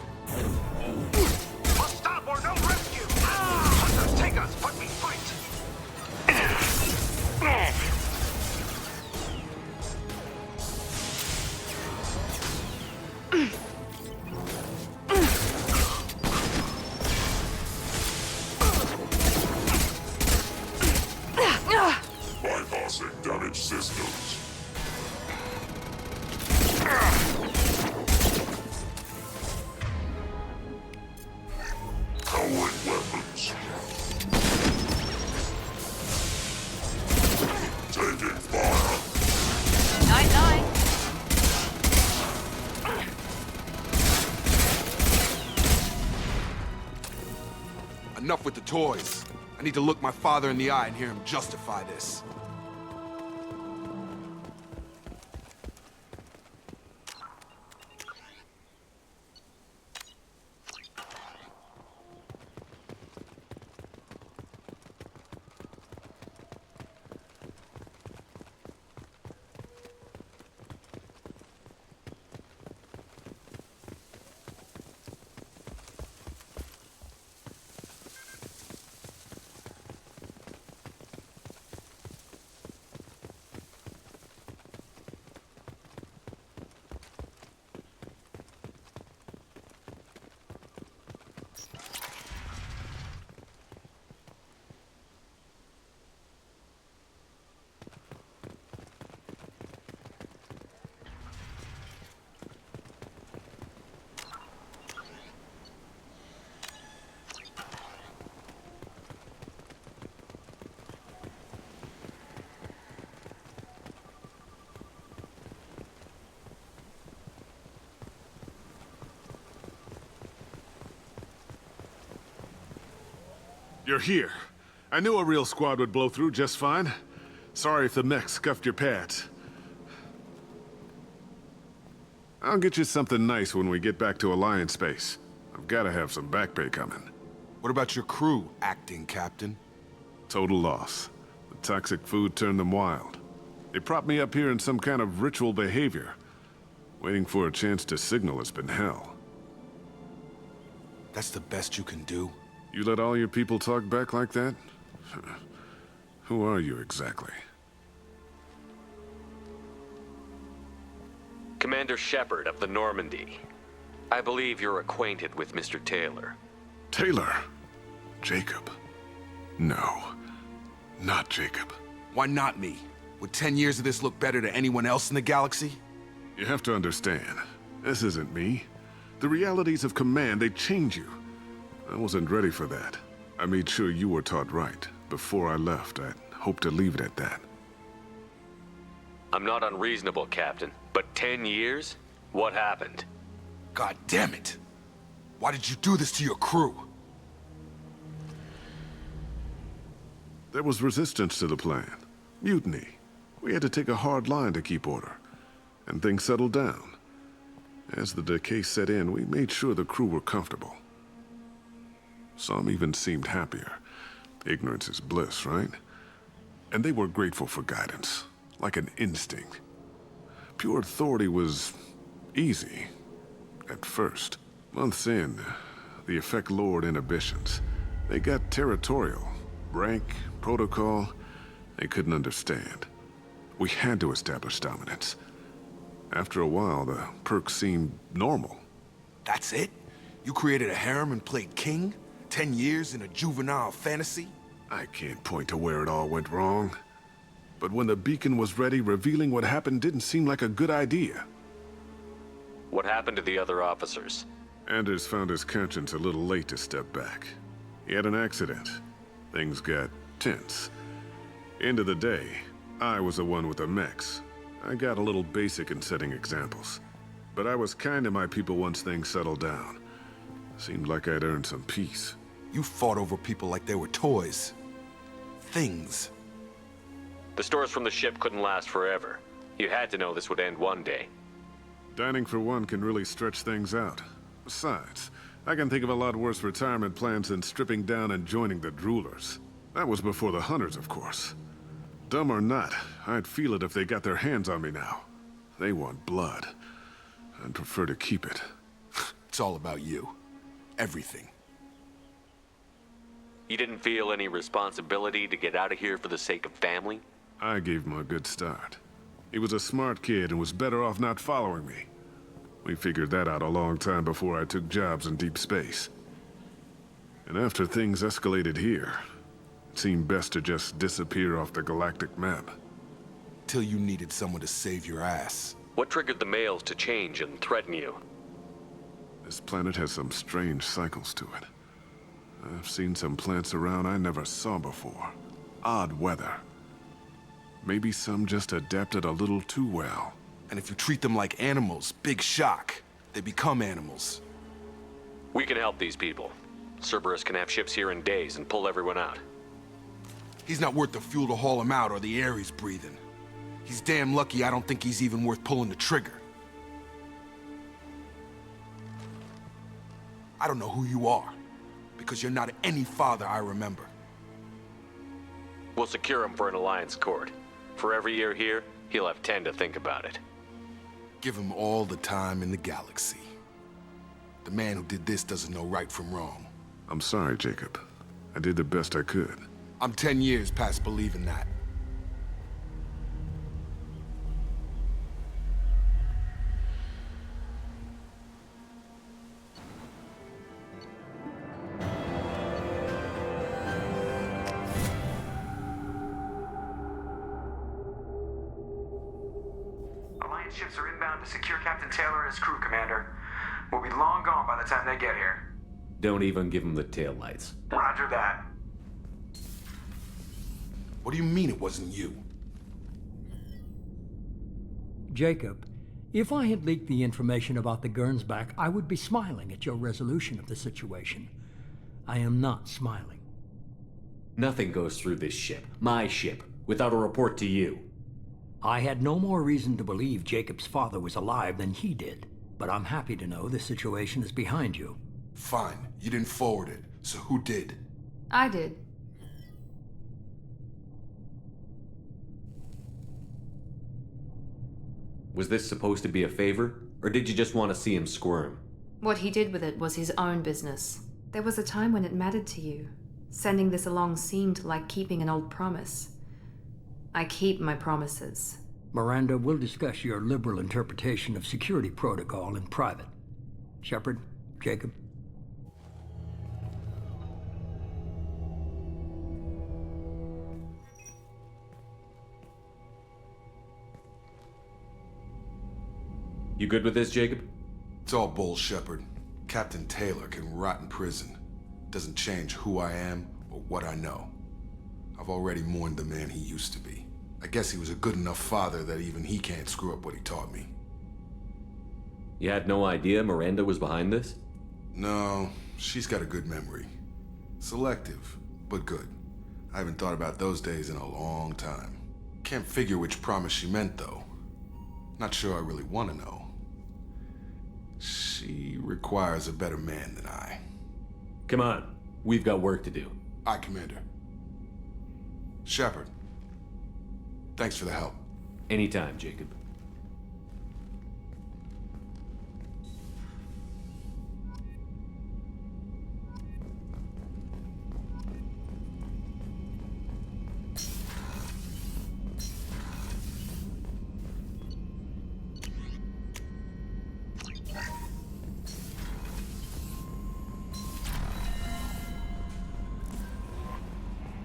Speaker 9: Must stop or no rescue! Hunters take us, but we fight!
Speaker 6: Bypassing damaged systems. Powering weapons. Taking fire.
Speaker 17: Night-night.
Speaker 11: Enough with the toys. I need to look my father in the eye and hear him justify this.
Speaker 21: You're here. I knew a real squad would blow through just fine. Sorry if the mech scuffed your pads. I'll get you something nice when we get back to Alliance space. I've got to have some back pay coming.
Speaker 11: What about your crew, acting captain?
Speaker 21: Total loss. The toxic food turned them wild. They propped me up here in some kind of ritual behavior. Waiting for a chance to signal has been hell.
Speaker 11: That's the best you can do?
Speaker 21: You let all your people talk back like that? Who are you exactly?
Speaker 7: Commander Shepard of the Normandy. I believe you're acquainted with Mr. Taylor.
Speaker 21: Taylor? Jacob? No. Not Jacob.
Speaker 11: Why not me? Would 10 years of this look better to anyone else in the galaxy?
Speaker 21: You have to understand, this isn't me. The realities of command, they change you. I wasn't ready for that. I made sure you were taught right. Before I left, I hoped to leave it at that.
Speaker 7: I'm not unreasonable, Captain, but 10 years? What happened?
Speaker 11: God damn it! Why did you do this to your crew?
Speaker 21: There was resistance to the plan. Mutiny. We had to take a hard line to keep order. And things settled down. As the decay set in, we made sure the crew were comfortable. Some even seemed happier. Ignorance is bliss, right? And they were grateful for guidance, like an instinct. Pure authority was easy, at first. Months in, the effect lowered inhibitions. They got territorial. Rank, protocol, they couldn't understand. We had to establish dominance. After a while, the perks seemed normal.
Speaker 11: That's it? You created a harem and played king? 10 years in a juvenile fantasy?
Speaker 21: I can't point to where it all went wrong. But when the beacon was ready, revealing what happened didn't seem like a good idea.
Speaker 7: What happened to the other officers?
Speaker 21: Anders found his conscience a little late to step back. He had an accident. Things got tense. End of the day, I was the one with the mechs. I got a little basic in setting examples. But I was kind to my people once things settled down. Seemed like I'd earned some peace.
Speaker 11: You fought over people like they were toys. Things.
Speaker 7: The stores from the ship couldn't last forever. You had to know this would end one day.
Speaker 21: Dining for one can really stretch things out. Besides, I can think of a lot worse retirement plans than stripping down and joining the droolers. That was before the hunters, of course. Dumb or not, I'd feel it if they got their hands on me now. They want blood. I'd prefer to keep it.
Speaker 11: It's all about you. Everything.
Speaker 7: You didn't feel any responsibility to get out of here for the sake of family?
Speaker 21: I gave him a good start. He was a smart kid and was better off not following me. We figured that out a long time before I took jobs in deep space. And after things escalated here, it seemed best to just disappear off the galactic map.
Speaker 11: Till you needed someone to save your ass.
Speaker 7: What triggered the males to change and threaten you?
Speaker 21: This planet has some strange cycles to it. I've seen some plants around I never saw before. Odd weather. Maybe some just adapted a little too well.
Speaker 11: And if you treat them like animals, big shock. They become animals.
Speaker 7: We can help these people. Cerberus can have ships here in days and pull everyone out.
Speaker 11: He's not worth the fuel to haul him out or the air he's breathing. He's damn lucky I don't think he's even worth pulling the trigger. I don't know who you are, because you're not any father I remember.
Speaker 7: We'll secure him for an alliance court. For every year here, he'll have 10 to think about it.
Speaker 11: Give him all the time in the galaxy. The man who did this doesn't know right from wrong.
Speaker 21: I'm sorry, Jacob. I did the best I could.
Speaker 11: I'm 10 years past believing that.
Speaker 2: Alliance ships are inbound to secure Captain Taylor and his crew, Commander. We'll be long gone by the time they get here.
Speaker 3: Don't even give him the taillights.
Speaker 2: Roger that.
Speaker 11: What do you mean it wasn't you?
Speaker 22: Jacob, if I had leaked the information about the Gernsback, I would be smiling at your resolution of the situation. I am not smiling.
Speaker 3: Nothing goes through this ship, my ship, without a report to you.
Speaker 22: I had no more reason to believe Jacob's father was alive than he did, but I'm happy to know the situation is behind you.
Speaker 11: Fine, you didn't forward it, so who did?
Speaker 13: I did.
Speaker 3: Was this supposed to be a favor, or did you just want to see him squirm?
Speaker 13: What he did with it was his own business. There was a time when it mattered to you. Sending this along seemed like keeping an old promise. I keep my promises.
Speaker 22: Miranda, we'll discuss your liberal interpretation of security protocol in private. Shepard, Jacob.
Speaker 3: You good with this, Jacob?
Speaker 11: It's all bull, Shepard. Captain Taylor can rot in prison. Doesn't change who I am or what I know. I've already mourned the man he used to be. I guess he was a good enough father that even he can't screw up what he taught me.
Speaker 3: You had no idea Miranda was behind this?
Speaker 11: No, she's got a good memory. Selective, but good. I haven't thought about those days in a long time. Can't figure which promise she meant, though. Not sure I really want to know. She requires a better man than I.
Speaker 3: Come on, we've got work to do.
Speaker 11: Aye, Commander. Shepard, thanks for the help.
Speaker 3: Anytime, Jacob.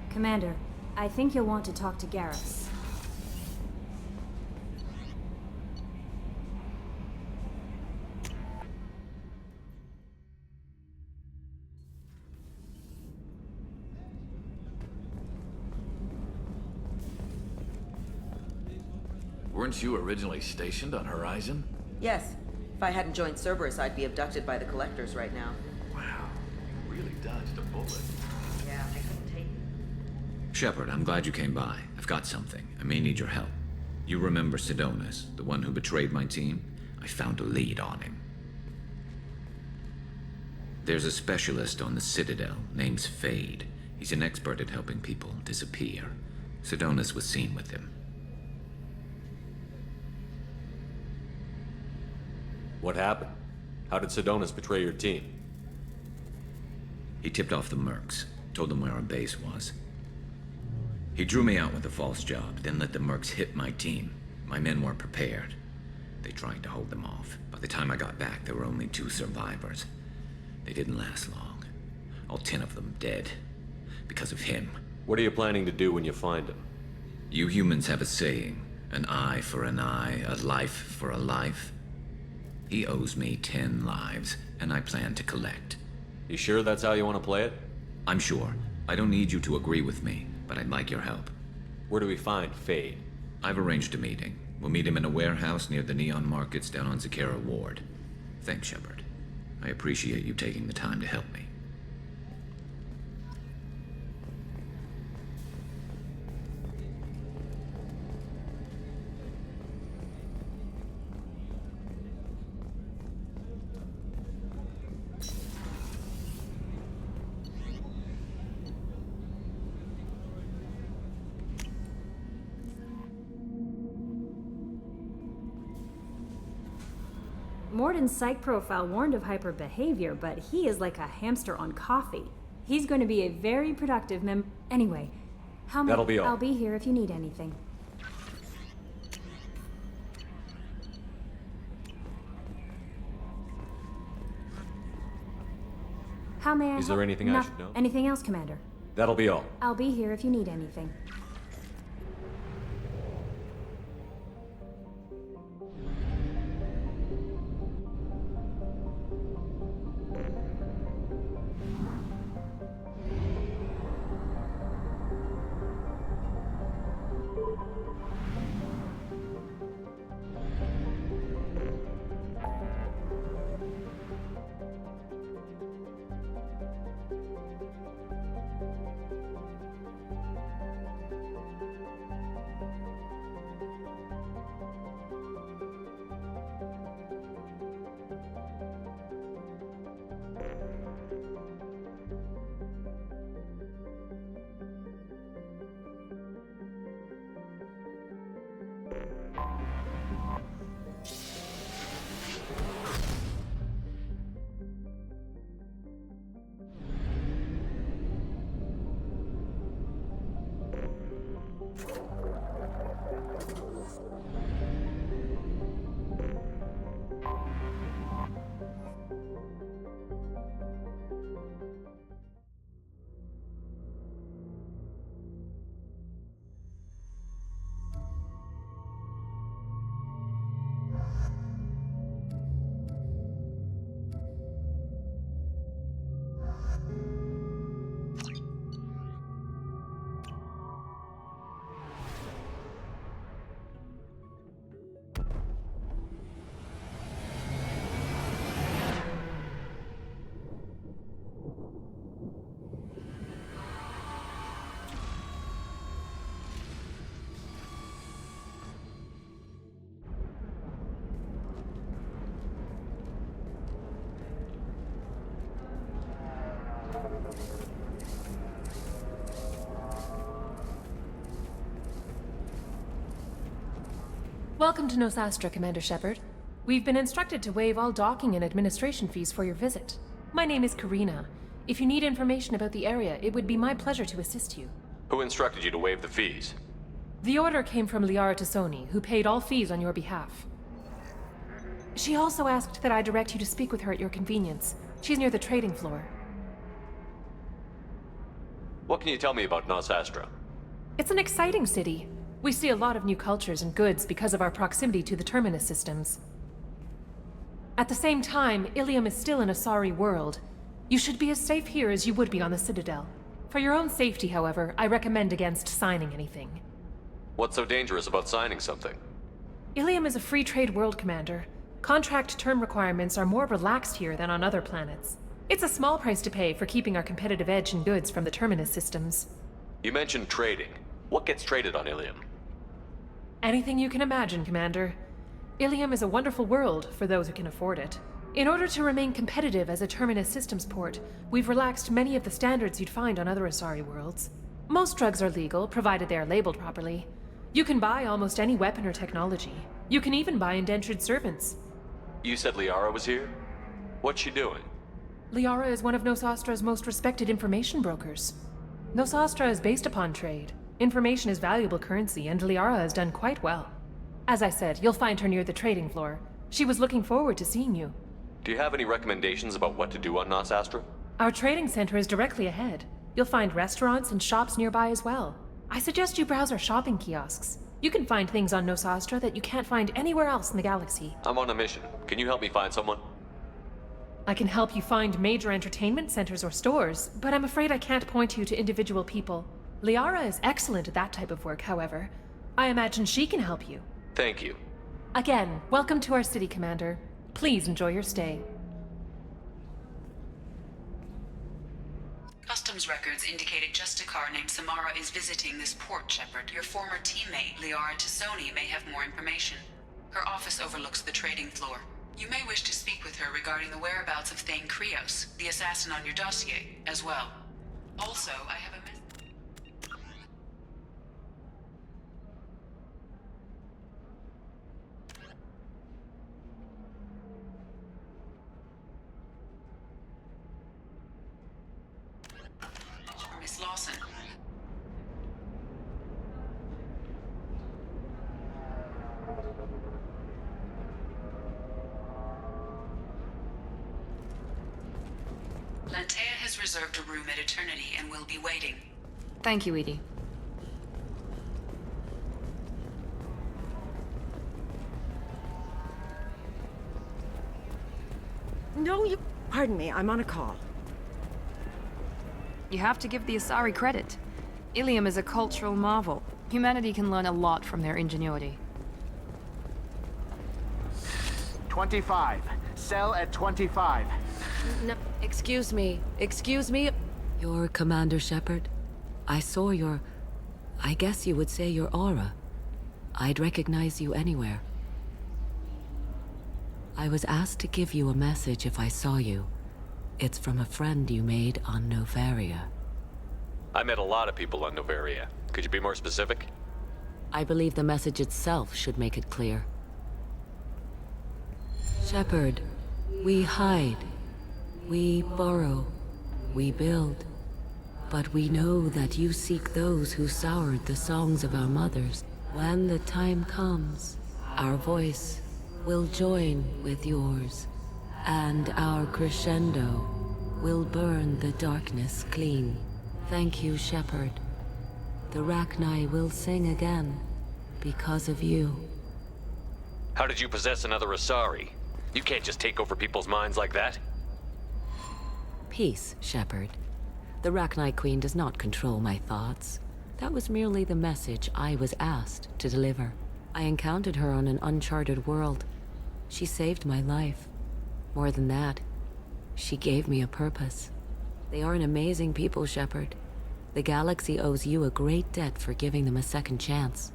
Speaker 1: Commander, I think you'll want to talk to Garrus.
Speaker 8: Weren't you originally stationed on Horizon?
Speaker 23: Yes. If I hadn't joined Cerberus, I'd be abducted by the Collectors right now.
Speaker 8: Wow, you really dodged a bullet.
Speaker 23: Yeah, I couldn't take it.
Speaker 24: Shepard, I'm glad you came by. I've got something. I may need your help. You remember Sidonus, the one who betrayed my team? I found a lead on him. There's a specialist on the Citadel, name's Fade. He's an expert at helping people disappear. Sidonus was seen with him.
Speaker 3: What happened? How did Sidonus betray your team?
Speaker 24: He tipped off the mercs, told them where our base was. He drew me out with a false job, then let the mercs hit my team. My men weren't prepared. They tried to hold them off. By the time I got back, there were only 2 survivors. They didn't last long. All 10 of them dead. Because of him.
Speaker 3: What are you planning to do when you find him?
Speaker 24: You humans have a saying, an eye for an eye, a life for a life. He owes me 10 lives, and I plan to collect.
Speaker 3: You sure that's how you want to play it?
Speaker 24: I'm sure. I don't need you to agree with me, but I'd like your help.
Speaker 3: Where do we find Fade?
Speaker 24: I've arranged a meeting. We'll meet him in a warehouse near the Neon Markets down on Zakera Ward. Thanks, Shepard. I appreciate you taking the time to help me.
Speaker 1: Morden's psych profile warned of hyper behavior, but he is like a hamster on coffee. He's going to be a very productive Anyway,
Speaker 3: That'll be all.
Speaker 1: I'll be here if you need anything. How may I
Speaker 3: Is there anything I should know?
Speaker 1: Anything else, Commander?
Speaker 3: That'll be all.
Speaker 1: I'll be here if you need anything.
Speaker 5: Welcome to Nosastra, Commander Shepard. We've been instructed to waive all docking and administration fees for your visit. My name is Karina. If you need information about the area, it would be my pleasure to assist you.
Speaker 7: Who instructed you to waive the fees?
Speaker 5: The order came from Liara Tassoni, who paid all fees on your behalf. She also asked that I direct you to speak with her at your convenience. She's near the trading floor.
Speaker 7: What can you tell me about Nosastra?
Speaker 5: It's an exciting city. We see a lot of new cultures and goods because of our proximity to the Terminus systems. At the same time, Ilium is still an Asari world. You should be as safe here as you would be on the Citadel. For your own safety, however, I recommend against signing anything.
Speaker 7: What's so dangerous about signing something?
Speaker 5: Ilium is a free trade world, Commander. Contract term requirements are more relaxed here than on other planets. It's a small price to pay for keeping our competitive edge in goods from the Terminus systems.
Speaker 7: You mentioned trading. What gets traded on Ilium?
Speaker 5: Anything you can imagine, Commander. Ilium is a wonderful world for those who can afford it. In order to remain competitive as a Terminus systems port, we've relaxed many of the standards you'd find on other Asari worlds. Most drugs are legal, provided they are labeled properly. You can buy almost any weapon or technology. You can even buy indentured servants.
Speaker 7: You said Liara was here? What's she doing?
Speaker 5: Liara is one of Nosastra's most respected information brokers. Nosastra is based upon trade. Information is valuable currency, and Liara has done quite well. As I said, you'll find her near the trading floor. She was looking forward to seeing you.
Speaker 7: Do you have any recommendations about what to do on Nosastra?
Speaker 5: Our trading center is directly ahead. You'll find restaurants and shops nearby as well. I suggest you browse our shopping kiosks. You can find things on Nosastra that you can't find anywhere else in the galaxy.
Speaker 7: I'm on a mission. Can you help me find someone?
Speaker 5: I can help you find major entertainment centers or stores, but I'm afraid I can't point you to individual people. Liara is excellent at that type of work, however. I imagine she can help you.
Speaker 7: Thank you.
Speaker 5: Again, welcome to our city, Commander. Please enjoy your stay.
Speaker 10: Customs records indicated just a car named Samara is visiting this port, Shepard. Your former teammate, Liara Tassoni, may have more information. Her office overlooks the trading floor. You may wish to speak with her regarding the whereabouts of Thane Krios, the assassin on your dossier, as well. Also, I have a Miss Lawson. Lantea has reserved a room at Eternity and will be waiting.
Speaker 13: Thank you, Edie.
Speaker 12: No, you... Pardon me, I'm on a call.
Speaker 13: You have to give the Asari credit. Ilium is a cultural marvel. Humanity can learn a lot from their ingenuity.
Speaker 14: 25. Sell at 25.
Speaker 25: No, excuse me. Excuse me. You're Commander Shepard. I saw your... I guess you would say your aura. I'd recognize you anywhere. I was asked to give you a message if I saw you. It's from a friend you made on Novaria.
Speaker 7: I met a lot of people on Novaria. Could you be more specific?
Speaker 25: I believe the message itself should make it clear. Shepard, we hide. We borrow. We build. But we know that you seek those who soured the songs of our mothers. When the time comes, our voice will join with yours. And our crescendo will burn the darkness clean. Thank you, Shepard. The Rachni will sing again because of you.
Speaker 7: How did you possess another Asari? You can't just take over people's minds like that.
Speaker 25: Peace, Shepard. The Rachni Queen does not control my thoughts. That was merely the message I was asked to deliver. I encountered her on an uncharted world. She saved my life. More than that, she gave me a purpose. They are an amazing people, Shepard. The galaxy owes you a great debt for giving them a second chance.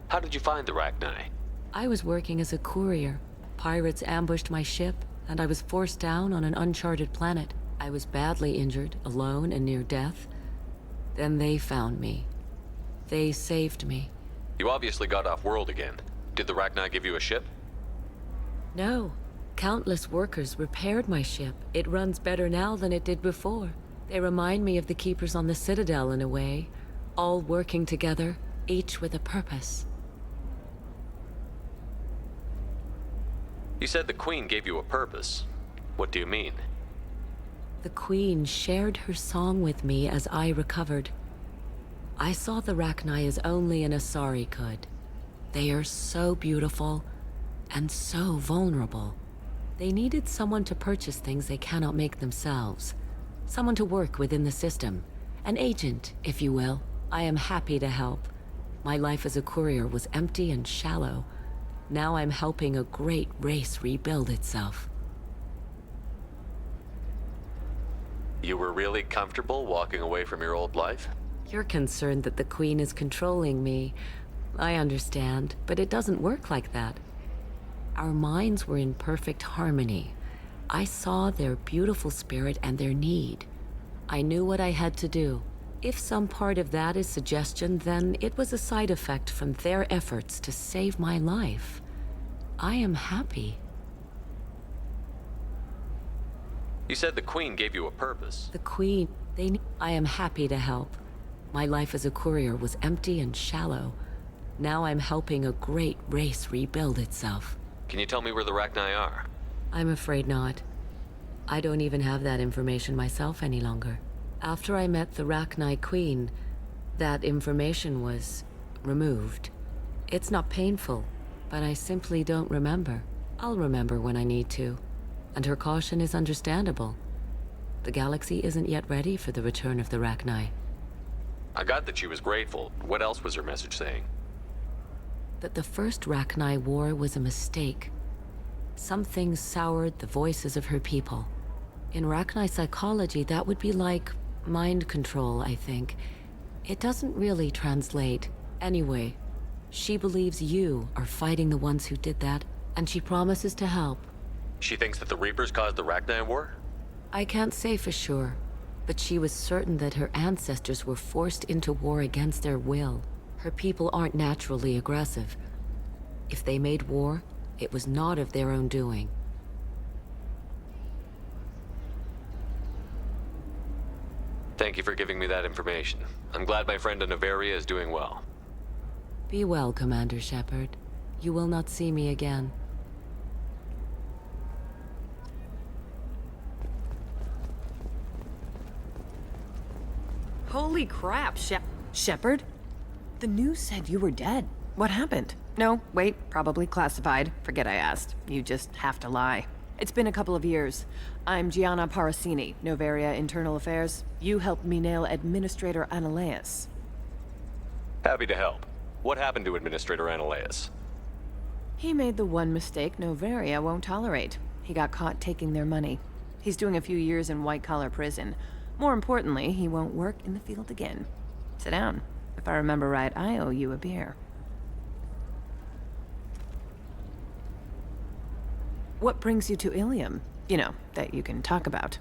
Speaker 7: How did you find the Rachni?
Speaker 25: I was working as a courier. Pirates ambushed my ship, and I was forced down on an uncharted planet. I was badly injured, alone and near death. Then they found me. They saved me.
Speaker 7: You obviously got off-world again. Did the Rachni give you a ship?
Speaker 25: No. Countless workers repaired my ship. It runs better now than it did before. They remind me of the Keepers on the Citadel in a way. All working together, each with a purpose.
Speaker 7: You said the Queen gave you a purpose. What do you mean?
Speaker 25: The Queen shared her song with me as I recovered. I saw the Rachni as only an Asari could. They are so beautiful and so vulnerable. They needed someone to purchase things they cannot make themselves. Someone to work within the system. An agent, if you will. I am happy to help. My life as a courier was empty and shallow. Now I'm helping a great race rebuild itself.
Speaker 7: You were really comfortable walking away from your old life?
Speaker 25: You're concerned that the Queen is controlling me. I understand, but it doesn't work like that. Our minds were in perfect harmony. I saw their beautiful spirit and their need. I knew what I had to do. If some part of that is suggestion, then it was a side effect from their efforts to save my life. I am happy.
Speaker 7: You said the Queen gave you a purpose.
Speaker 25: The Queen, I am happy to help. My life as a courier was empty and shallow. Now I'm helping a great race rebuild itself.
Speaker 7: Can you tell me where the Rachni are?
Speaker 25: I'm afraid not. I don't even have that information myself any longer. After I met the Rachni Queen, that information was removed. It's not painful, but I simply don't remember. I'll remember when I need to. And her caution is understandable. The galaxy isn't yet ready for the return of the Rachni.
Speaker 7: I got that she was grateful. What else was her message saying?
Speaker 25: That the first Rachni war was a mistake. Something soured the voices of her people. In Rachni psychology, that would be like mind control, I think. It doesn't really translate. Anyway, she believes you are fighting the ones who did that, and she promises to help.
Speaker 7: She thinks that the Reapers caused the Rachni war?
Speaker 25: I can't say for sure, but she was certain that her ancestors were forced into war against their will. Her people aren't naturally aggressive. If they made war, it was not of their own doing.
Speaker 7: Thank you for giving me that information. I'm glad my friend Noveria is doing well.
Speaker 25: Be well, Commander Shepard. You will not see me again.
Speaker 12: Holy crap, Shepard? The news said you were dead. What happened? No, wait, probably classified. Forget I asked. You just have to lie. It's been a couple of years. I'm Gianna Parasini, Noveria Internal Affairs. You helped me nail Administrator Analeus.
Speaker 7: Happy to help. What happened to Administrator Analeus?
Speaker 12: He made the one mistake Noveria won't tolerate. He got caught taking their money. He's doing a few years in white-collar prison. More importantly, he won't work in the field again. Sit down. If I remember right, I owe you a beer. What brings you to Ilium? You know, that you can talk about.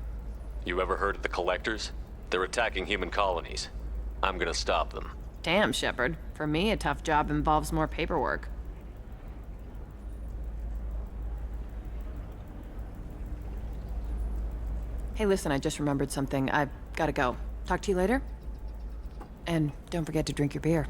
Speaker 7: You ever heard of the Collectors? They're attacking human colonies. I'm gonna stop them.
Speaker 12: Damn, Shepard. For me, a tough job involves more paperwork. Hey, listen, I just remembered something. I've gotta go. Talk to you later? And don't forget to drink your beer.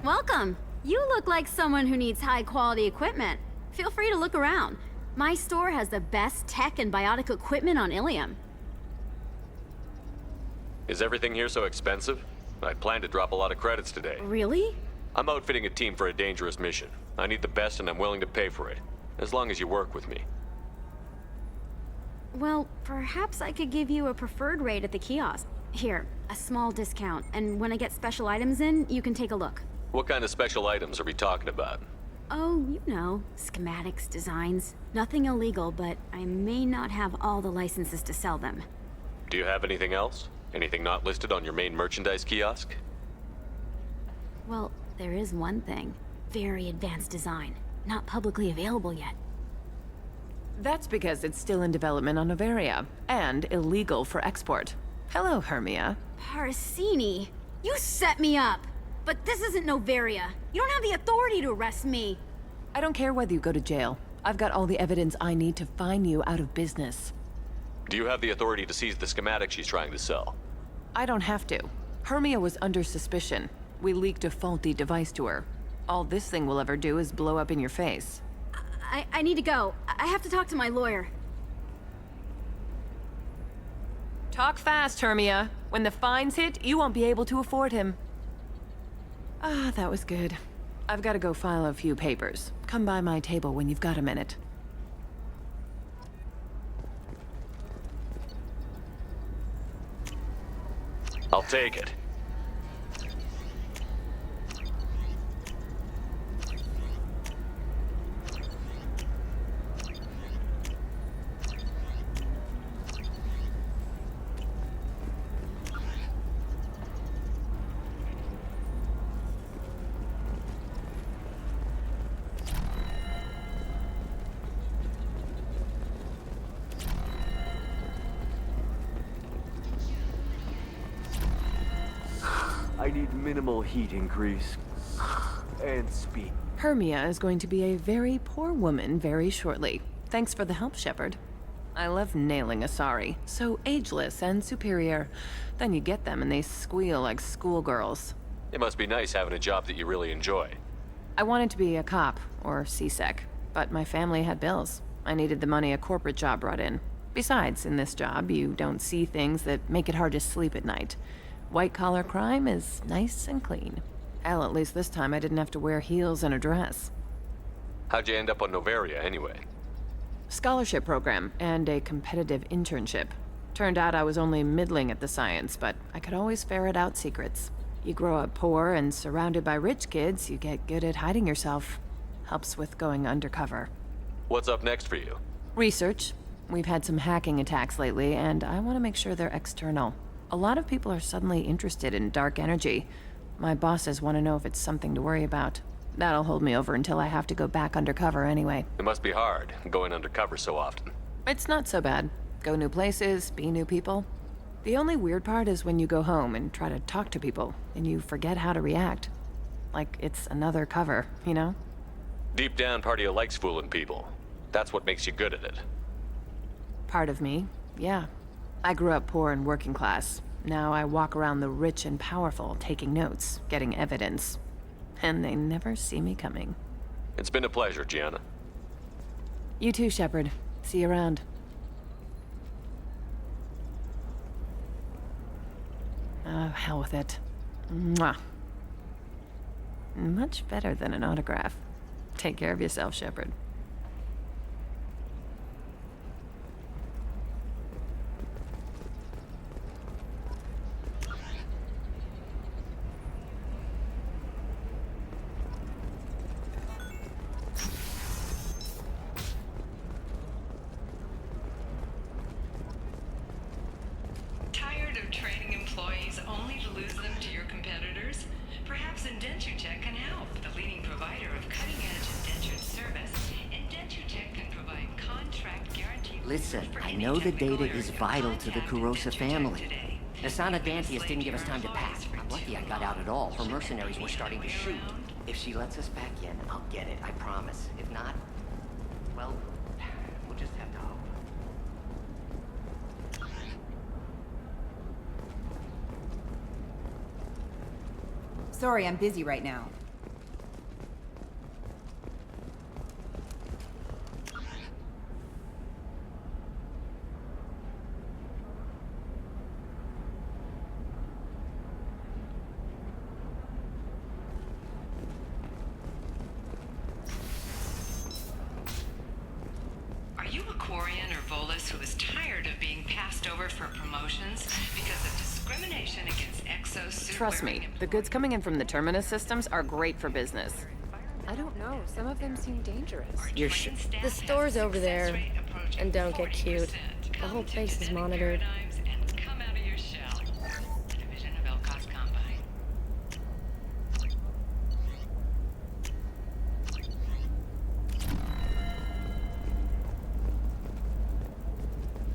Speaker 4: Welcome. You look like someone who needs high-quality equipment. Feel free to look around. My store has the best tech and biotic equipment on Ilium.
Speaker 7: Is everything here so expensive? I plan to drop a lot of credits today.
Speaker 4: Really?
Speaker 7: I'm outfitting a team for a dangerous mission. I need the best and I'm willing to pay for it, as long as you work with me.
Speaker 4: Well, perhaps I could give you a preferred rate at the kiosk. Here, a small discount, and when I get special items in, you can take a look.
Speaker 7: What kind of special items are we talking about?
Speaker 4: Oh, you know, schematics, designs. Nothing illegal, but I may not have all the licenses to sell them.
Speaker 7: Do you have anything else? Anything not listed on your main merchandise kiosk?
Speaker 4: Well, there is one thing. Very advanced design. Not publicly available yet.
Speaker 12: That's because it's still in development on Noveria, and illegal for export. Hello, Hermia.
Speaker 4: Parsini, you set me up! But this isn't Noveria. You don't have the authority to arrest me.
Speaker 12: I don't care whether you go to jail. I've got all the evidence I need to fine you out of business.
Speaker 7: Do you have the authority to seize the schematic she's trying to sell?
Speaker 12: I don't have to. Hermia was under suspicion. We leaked a faulty device to her. All this thing will ever do is blow up in your face.
Speaker 4: I need to go. I have to talk to my lawyer.
Speaker 12: Talk fast, Hermia. When the fines hit, you won't be able to afford him. Ah, that was good. I've got to go file a few papers. Come by my table when you've got a minute.
Speaker 7: I'll take it.
Speaker 15: I need minimal heat increase. And speed.
Speaker 12: Hermia is going to be a very poor woman very shortly. Thanks for the help, Shepard. I love nailing Asari. So ageless and superior. Then you get them and they squeal like schoolgirls.
Speaker 7: It must be nice having a job that you really enjoy.
Speaker 12: I wanted to be a cop, or CSEC, but my family had bills. I needed the money a corporate job brought in. Besides, in this job, you don't see things that make it hard to sleep at night. White-collar crime is nice and clean. Hell, at least this time I didn't have to wear heels and a dress.
Speaker 7: How'd you end up on Noveria, anyway?
Speaker 12: Scholarship program and a competitive internship. Turned out I was only middling at the science, but I could always ferret out secrets. You grow up poor and surrounded by rich kids, you get good at hiding yourself. Helps with going undercover.
Speaker 7: What's up next for you?
Speaker 12: Research. We've had some hacking attacks lately, and I want to make sure they're external. A lot of people are suddenly interested in dark energy. My bosses want to know if it's something to worry about. That'll hold me over until I have to go back undercover anyway.
Speaker 7: It must be hard, going undercover so often.
Speaker 12: It's not so bad. Go new places, be new people. The only weird part is when you go home and try to talk to people, and you forget how to react. Like it's another cover, you know?
Speaker 7: Deep down, part of you likes fooling people. That's what makes you good at it.
Speaker 12: Part of me, yeah. I grew up poor and working class. Now I walk around the rich and powerful, taking notes, getting evidence. And they never see me coming.
Speaker 7: It's been a pleasure, Gianna.
Speaker 12: You too, Shepard. See you around. Oh, hell with it. Mwah. Much better than an autograph. Take care of yourself, Shepard.
Speaker 10: Tired of training employees only to lose them to your competitors? Perhaps Indentutech can help. The leading provider of cutting-edge indentured service, Indentutech can provide contract guaranteed.
Speaker 16: Listen, I know the data is vital to the Kurosa family. Nasana Dantius didn't give us time to pack. I'm lucky I got out at all. Her mercenaries were starting to shoot. If she lets us back in, I'll get it, I promise. If not, well, we'll just have to hope.
Speaker 18: Sorry, I'm busy right now.
Speaker 10: Are you a Quarian or Volus boss who is tired of being passed over for promotions because of discrimination against exosuit.
Speaker 12: Trust me, the goods coming in from the Terminus systems are great for business.
Speaker 13: I don't know. Some of them seem dangerous.
Speaker 12: You're
Speaker 6: The store's over there. And don't get cute. The whole place is monitored.
Speaker 10: Come out of your shell. Division of Elcos Combine.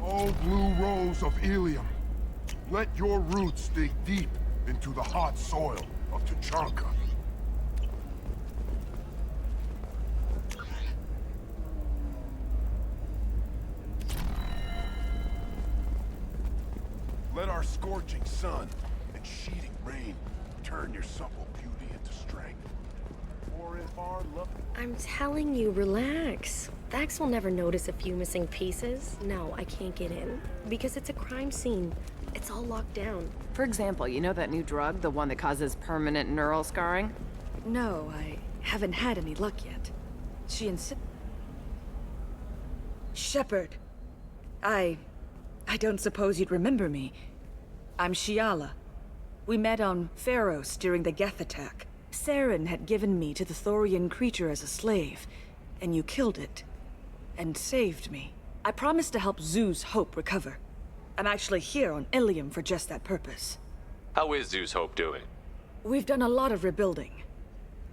Speaker 9: Oh, blue rose of Ilium, let your roots dig deep into the hot soil of Tuchanka. Let our scorching sun and sheeting rain turn your supple beauty into strength. For if our love...
Speaker 6: I'm telling you, relax. Vax will never notice a few missing pieces. No, I can't get in. Because it's a crime scene. It's all locked down.
Speaker 12: For example, you know that new drug, the one that causes permanent neural scarring?
Speaker 17: No, I haven't had any luck yet. She Shepard. I don't suppose you'd remember me. I'm Shiala. We met on Pharos during the Geth attack. Saren had given me to the Thorian creature as a slave, and you killed it. And saved me. I promised to help Zeus Hope recover. I'm actually here on Ilium for just that purpose.
Speaker 7: How is Zeus Hope doing?
Speaker 17: We've done a lot of rebuilding.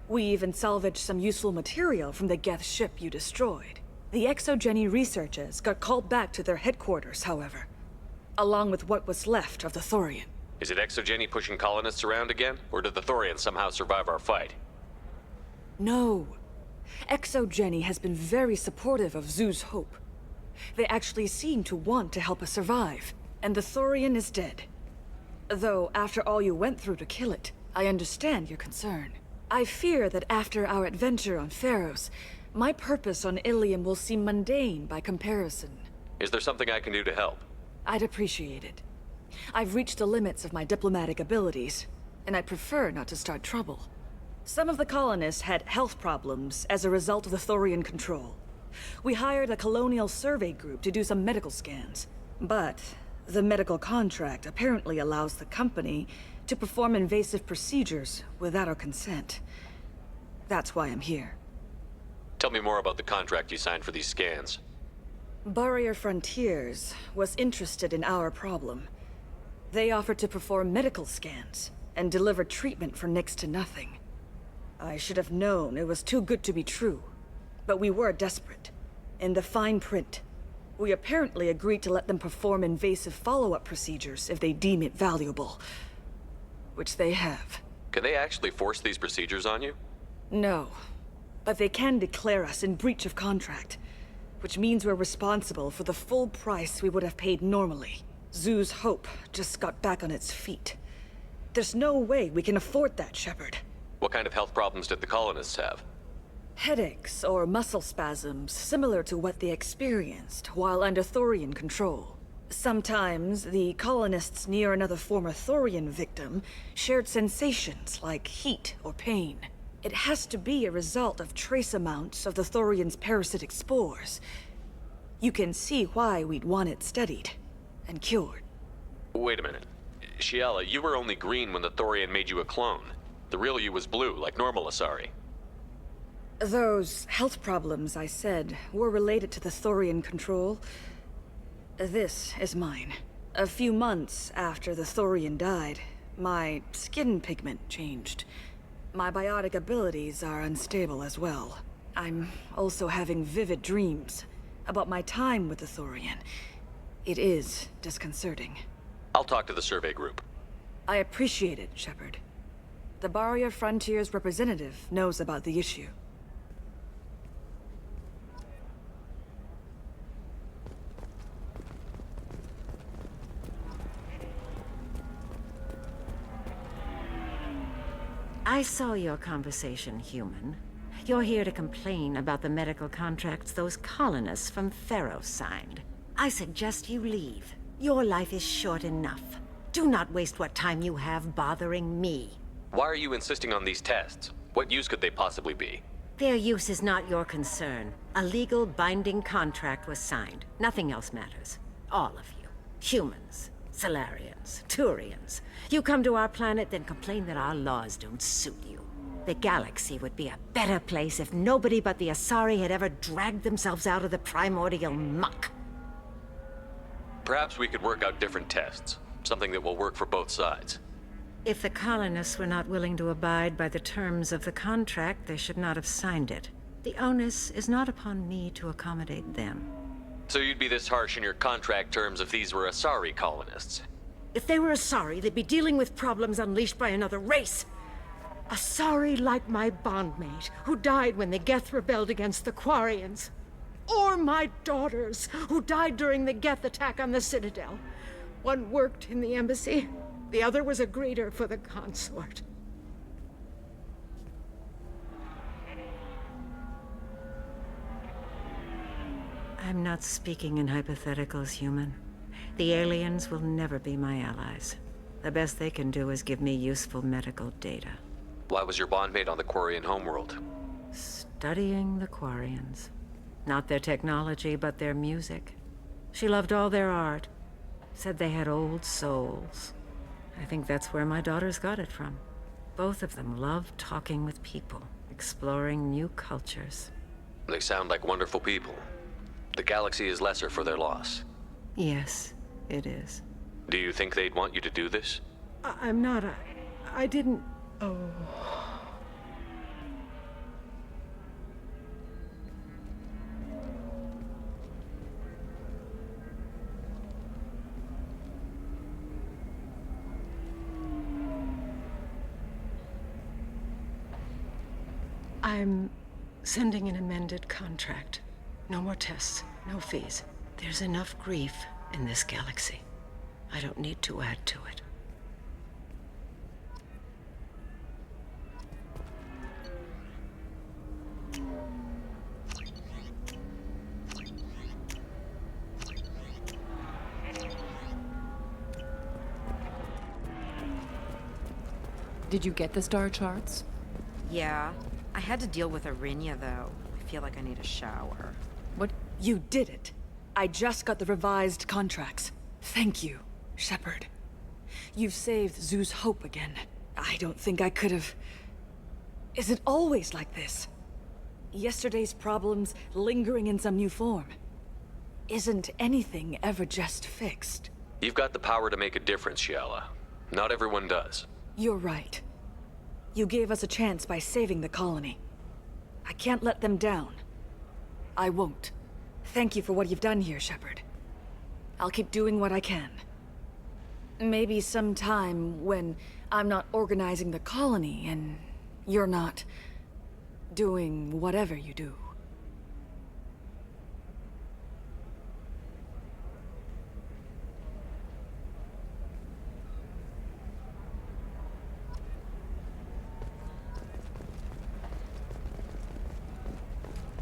Speaker 17: We even salvaged some useful material from the Geth ship you destroyed. The Exogeny researchers got called back to their headquarters, however, along with what was left of the Thorian.
Speaker 7: Is it Exogeny pushing colonists around again, or did the Thorians somehow survive our fight?
Speaker 17: No. Exogeny has been very supportive of Zeus Hope. They actually seem to want to help us survive, and the Thorian is dead. Though, after all you went through to kill it, I understand your concern. I fear that after our adventure on Pharos, my purpose on Ilium will seem mundane by comparison.
Speaker 7: Is there something I can do to help?
Speaker 17: I'd appreciate it. I've reached the limits of my diplomatic abilities, and I prefer not to start trouble. Some of the colonists had health problems as a result of the Thorian control. We hired a colonial survey group to do some medical scans. But the medical contract apparently allows the company to perform invasive procedures without our consent. That's why I'm here.
Speaker 7: Tell me more about the contract you signed for these scans.
Speaker 17: Barrier Frontiers was interested in our problem. They offered to perform medical scans and deliver treatment for next to nothing. I should have known it was too good to be true, but we were desperate. In the fine print, we apparently agreed to let them perform invasive follow-up procedures if they deem it valuable. Which they have.
Speaker 7: Can they actually force these procedures on you?
Speaker 17: No, but they can declare us in breach of contract, which means we're responsible for the full price we would have paid normally. Zeus Hope just got back on its feet. There's no way we can afford that, Shepard.
Speaker 7: What kind of health problems did the colonists have?
Speaker 17: Headaches or muscle spasms similar to what they experienced while under Thorian control. Sometimes the colonists near another former Thorian victim shared sensations like heat or pain. It has to be a result of trace amounts of the Thorian's parasitic spores. You can see why we'd want it studied and cured.
Speaker 7: Wait a minute. Shiala, you were only green when the Thorian made you a clone. The real you was blue, like normal Asari.
Speaker 17: Those health problems I said were related to the Thorian control. This is mine. A few months after the Thorian died, my skin pigment changed. My biotic abilities are unstable as well. I'm also having vivid dreams about my time with the Thorian. It is disconcerting.
Speaker 7: I'll talk to the survey group.
Speaker 17: I appreciate it, Shepard. The Barrier Frontiers representative knows about the issue.
Speaker 19: I saw your conversation, human. You're here to complain about the medical contracts those colonists from Pharos signed. I suggest you leave. Your life is short enough. Do not waste what time you have bothering me.
Speaker 7: Why are you insisting on these tests? What use could they possibly be?
Speaker 19: Their use is not your concern. A legal binding contract was signed. Nothing else matters. All of you. Humans, Solarians, Turians. You come to our planet, then complain that our laws don't suit you. The galaxy would be a better place if nobody but the Asari had ever dragged themselves out of the primordial muck.
Speaker 7: Perhaps we could work out different tests. Something that will work for both sides.
Speaker 19: If the colonists were not willing to abide by the terms of the contract, they should not have signed it. The onus is not upon me to accommodate them.
Speaker 7: So you'd be this harsh in your contract terms if these were Asari colonists?
Speaker 19: If they were Asari, they'd be dealing with problems unleashed by another race. Asari like my bondmate, who died when the Geth rebelled against the Quarians. Or my daughters, who died during the Geth attack on the Citadel. One worked in the embassy, the other was a greeter for the consort. I'm not speaking in hypotheticals, human. The aliens will never be my allies. The best they can do is give me useful medical data.
Speaker 7: Why was your bondmate on the Quarian homeworld?
Speaker 19: Studying the Quarians. Not their technology, but their music. She loved all their art. Said they had old souls. I think that's where my daughters got it from. Both of them loved talking with people, exploring new cultures.
Speaker 7: They sound like wonderful people. The galaxy is lesser for their loss.
Speaker 19: Yes, it is.
Speaker 7: Do you think they'd want you to do this?
Speaker 19: I'm not. I didn't. Oh. I'm sending an amended contract. No more tests, no fees. There's enough grief in this galaxy. I don't need to add to it.
Speaker 5: Did you get the star charts?
Speaker 18: Yeah. I had to deal with Arinya, though. I feel like I need a shower.
Speaker 17: What? You did it. I just got the revised contracts. Thank you, Shepard. You've saved Zoo's hope again. I don't think I could have... Is it always like this? Yesterday's problems lingering in some new form. Isn't anything ever just fixed?
Speaker 7: You've got the power to make a difference, Shiala. Not everyone does.
Speaker 17: You're right. You gave us a chance by saving the colony. I can't let them down. I won't. Thank you for what you've done here, Shepard. I'll keep doing what I can. Maybe sometime when I'm not organizing the colony and you're not doing whatever you do.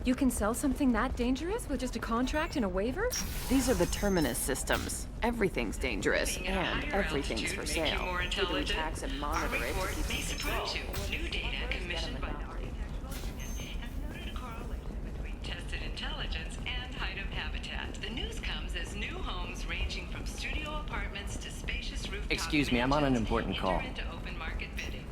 Speaker 5: You can sell something that dangerous with just a contract and a waiver?
Speaker 12: These are the Terminus systems. Everything's dangerous, and everything's for sale. People who tax and monitor it to keep
Speaker 10: may surprise you. New data commissioned by noted a correlation between tested intelligence and item habitat. The news comes as new homes ranging from studio apartments to spacious rooftop.
Speaker 16: Excuse me, I'm on an important call.
Speaker 10: Into open market bidding.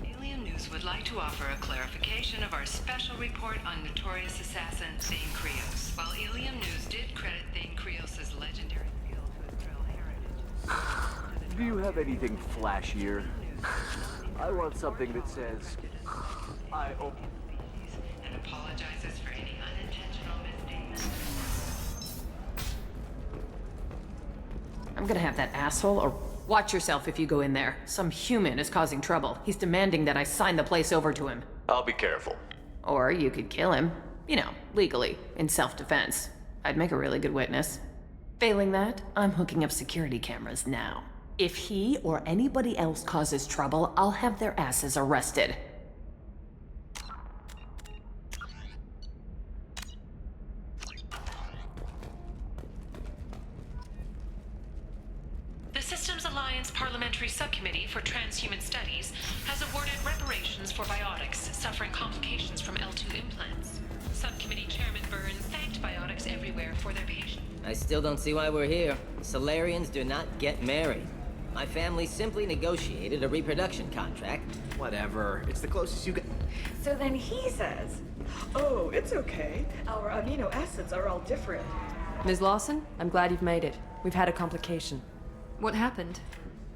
Speaker 10: Alien News would like to offer a clarification of our special report on notorious assassin Thane Krios. While Alien News did credit Thane Krios' legendary field to his drill heritage.
Speaker 15: Do you have anything flashier? I want something that says, I owe...
Speaker 10: And apologizes for any unintentional misstatements.
Speaker 12: I'm gonna have that asshole or... Watch yourself if you go in there. Some human is causing trouble. He's demanding that I sign the place over to him.
Speaker 7: I'll be careful.
Speaker 12: Or you could kill him. You know, legally, in self-defense. I'd make a really good witness. Failing that, I'm hooking up security cameras now. If he or anybody else causes trouble, I'll have their asses arrested.
Speaker 10: The
Speaker 5: Systems Alliance Parliamentary Subcommittee for Transhuman Studies has awarded reparations for biotics suffering complications from L2 implants. Subcommittee Chairman Burns thanked biotics everywhere for their patience.
Speaker 2: I still don't see why we're here. Solarians do not get married. My family simply negotiated a reproduction contract.
Speaker 15: Whatever. It's the closest you get.
Speaker 17: So then he says, oh, it's okay. Our amino acids are all different.
Speaker 11: Ms. Lawson, I'm glad you've made it. We've had a complication.
Speaker 13: What happened?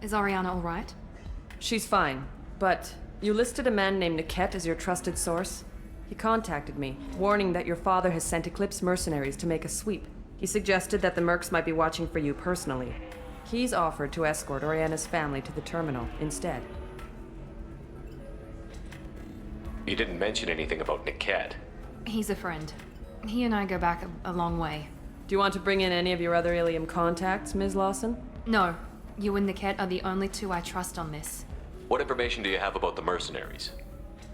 Speaker 13: Is Ariana all right?
Speaker 11: She's fine, but you listed a man named Niket as your trusted source. He contacted me, warning that your father has sent Eclipse mercenaries to make a sweep. He suggested that the Mercs might be watching for you personally. He's offered to escort Oriana's family to the terminal instead.
Speaker 7: You didn't mention anything about Niket.
Speaker 13: He's a friend. He and I go back a long way.
Speaker 11: Do you want to bring in any of your other Ilium contacts, Ms. Lawson?
Speaker 13: No. You and Niket are the only two I trust on this.
Speaker 7: What information do you have about the mercenaries?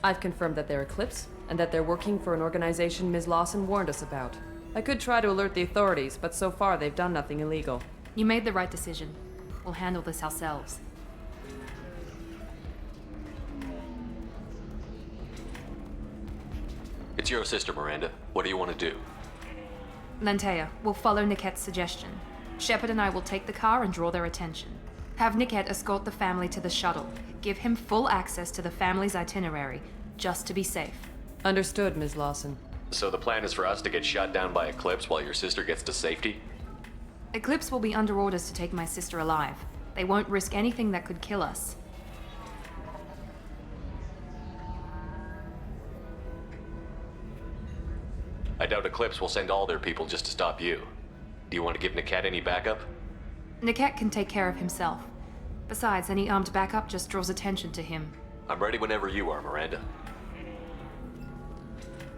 Speaker 11: I've confirmed that they're Eclipse, and that they're working for an organization Ms. Lawson warned us about. I could try to alert the authorities, but so far they've done nothing illegal.
Speaker 13: You made the right decision. We'll handle this ourselves.
Speaker 7: It's your sister, Miranda. What do you want to do?
Speaker 13: Lantea, we'll follow Niket's suggestion. Shepard and I will take the car and draw their attention. Have Niket escort the family to the shuttle. Give him full access to the family's itinerary, just to be safe.
Speaker 11: Understood, Ms. Lawson.
Speaker 7: So the plan is for us to get shot down by Eclipse while your sister gets to safety?
Speaker 13: Eclipse will be under orders to take my sister alive. They won't risk anything that could kill us.
Speaker 7: I doubt Eclipse will send all their people just to stop you. Do you want to give Niket any backup?
Speaker 13: Niket can take care of himself. Besides, any armed backup just draws attention to him.
Speaker 7: I'm ready whenever you are, Miranda.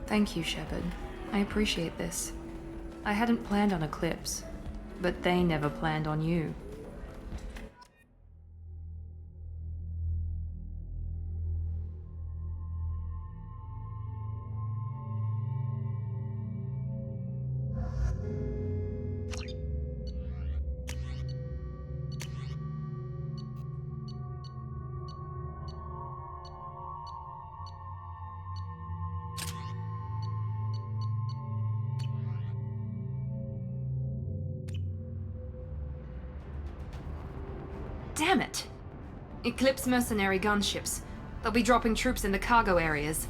Speaker 13: Thank you, Shepard. I appreciate this. I hadn't planned on Eclipse, but they never planned on you. Damn it! Eclipse mercenary gunships. They'll be dropping troops in the cargo areas.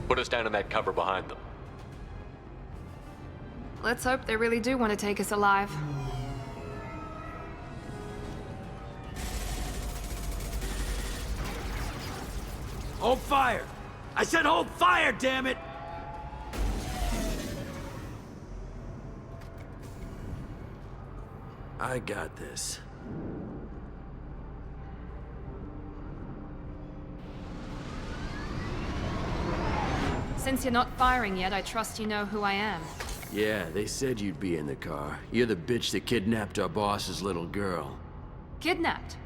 Speaker 7: Put us down in that cover behind them.
Speaker 13: Let's hope they really do want to take us alive.
Speaker 20: Hold fire! I said hold fire, damn it! I got this.
Speaker 13: Since you're not firing yet, I trust you know who I am.
Speaker 20: Yeah, they said you'd be in the car. You're the bitch that kidnapped our boss's little girl.
Speaker 13: Kidnapped?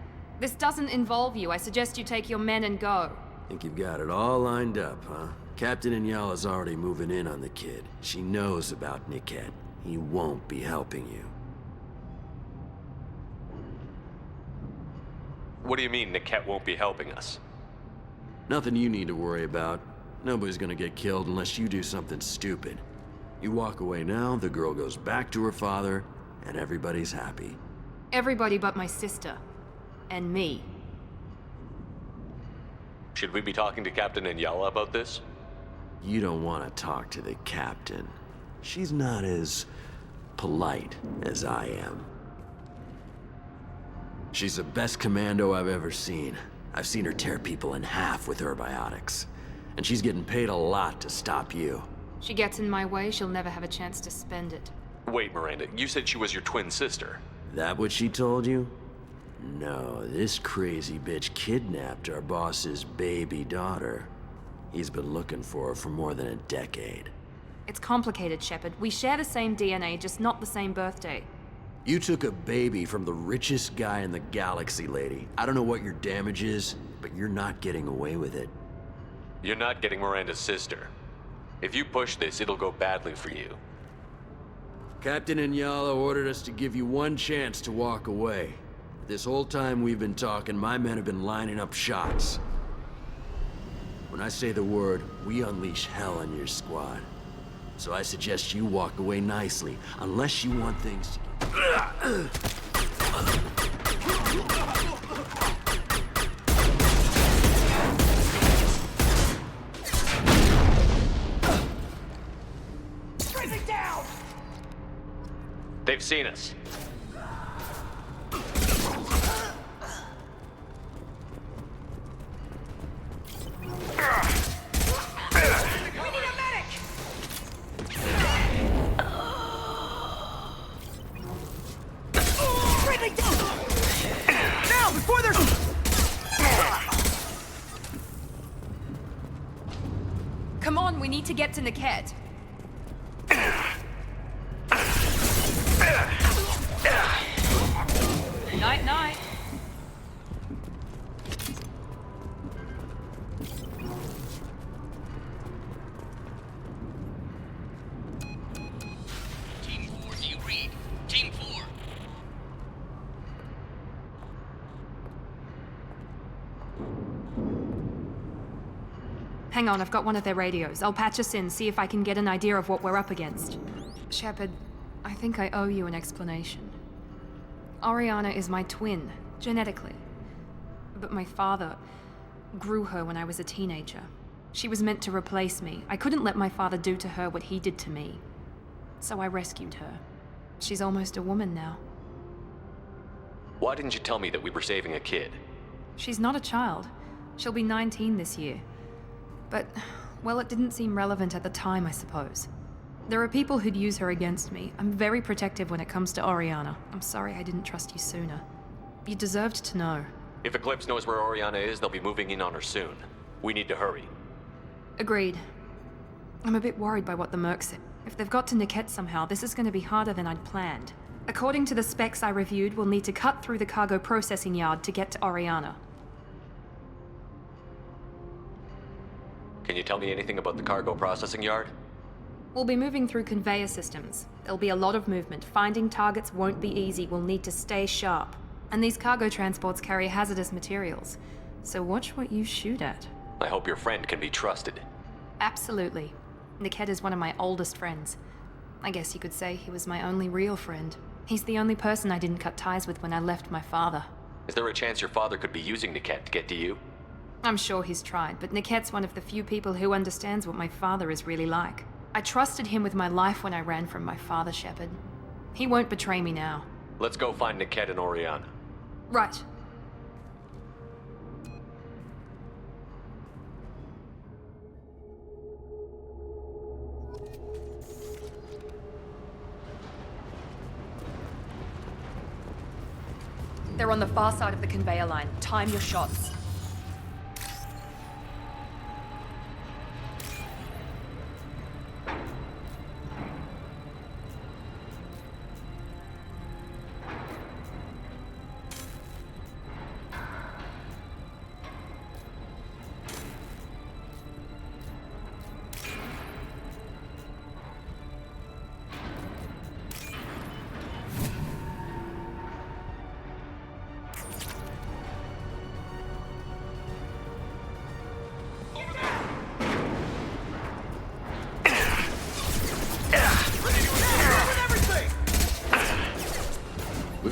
Speaker 13: This doesn't involve you. I suggest you take your men and go.
Speaker 20: Think you've got it all lined up, huh? Captain Inyala's already moving in on the kid. She knows about Niket. He won't be helping you.
Speaker 7: What do you mean Niket won't be helping us?
Speaker 20: Nothing you need to worry about. Nobody's gonna get killed unless you do something stupid. You walk away now, the girl goes back to her father, and everybody's happy.
Speaker 13: Everybody but my sister. And me.
Speaker 7: Should we be talking to Captain Inyala about this?
Speaker 20: You don't want to talk to the captain. She's not as polite as I am. She's the best commando I've ever seen. I've seen her tear people in half with her biotics. And she's getting paid a lot to stop you.
Speaker 13: She gets in my way, she'll never have a chance to spend it.
Speaker 7: Wait, Miranda, you said she was your twin sister.
Speaker 20: That what she told you? No, this crazy bitch kidnapped our boss's baby daughter. He's been looking for her for more than a decade.
Speaker 13: It's complicated, Shepard. We share the same DNA, just not the same birthday.
Speaker 20: You took a baby from the richest guy in the galaxy, lady. I don't know what your damage is, but you're not getting away with it.
Speaker 7: You're not getting Miranda's sister. If you push this, it'll go badly for you.
Speaker 20: Captain Inyala ordered us to give you one chance to walk away. This whole time we've been talking, my men have been lining up shots. When I say the word, we unleash hell on your squad. So I suggest you walk away nicely, unless you want things to get...
Speaker 7: They've seen us.
Speaker 13: Come on, we need to get to Niket. Night, night.
Speaker 16: Team 4, do you read? Team 4.
Speaker 13: Hang on, I've got one of their radios. I'll patch us in, see if I can get an idea of what we're up against. Shepard, I think I owe you an explanation. Oriana is my twin, genetically. But my father grew her when I was a teenager. She was meant to replace me. I couldn't let my father do to her what he did to me. So I rescued her. She's almost a woman now.
Speaker 7: Why didn't you tell me that we were saving a kid?
Speaker 13: She's not a child. She'll be 19 this year. But, well, it didn't seem relevant at the time, I suppose. There are people who'd use her against me. I'm very protective when it comes to Oriana. I'm sorry I didn't trust you sooner. You deserved to know.
Speaker 7: If Eclipse knows where Oriana is, they'll be moving in on her soon. We need to hurry.
Speaker 13: Agreed. I'm a bit worried by what the Mercs said. If they've got to Niket somehow, this is going to be harder than I'd planned. According to the specs I reviewed, we'll need to cut through the cargo processing yard to get to Oriana.
Speaker 7: Can you tell me anything about the cargo processing yard?
Speaker 13: We'll be moving through conveyor systems. There'll be a lot of movement. Finding targets won't be easy. We'll need to stay sharp. And these cargo transports carry hazardous materials. So watch what you shoot at.
Speaker 7: I hope your friend can be trusted.
Speaker 13: Absolutely. Niket is one of my oldest friends. I guess you could say he was my only real friend. He's the only person I didn't cut ties with when I left my father.
Speaker 7: Is there a chance your father could be using Niket to get to you?
Speaker 13: I'm sure he's tried, but Niket's one of the few people who understands what my father is really like. I trusted him with my life when I ran from my father, Shepard. He won't betray me now.
Speaker 7: Let's go find Niket and Oriana.
Speaker 13: Right. They're on the far side of the conveyor line. Time your shots.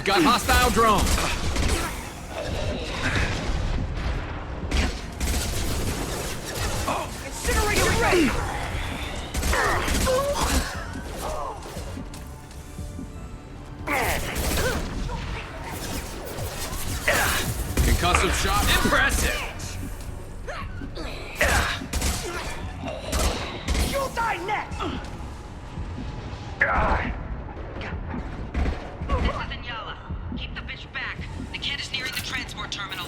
Speaker 3: Got hostile drone.
Speaker 14: Incinerator ready!
Speaker 3: Concussive shot. Impressive.
Speaker 14: You'll die next!
Speaker 10: Keep the bitch back. The kid is nearing the transport terminal.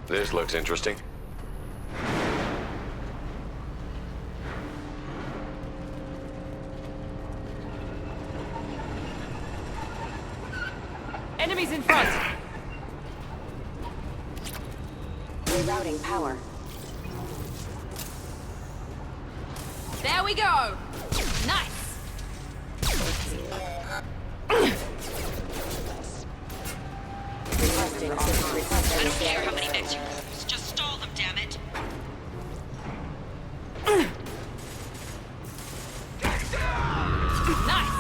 Speaker 7: This looks interesting.
Speaker 11: Enemies in front!
Speaker 18: Rerouting power.
Speaker 13: There we go! Nice!
Speaker 18: I don't care how many mechs you use. Just stall them, damn it.
Speaker 13: Nice!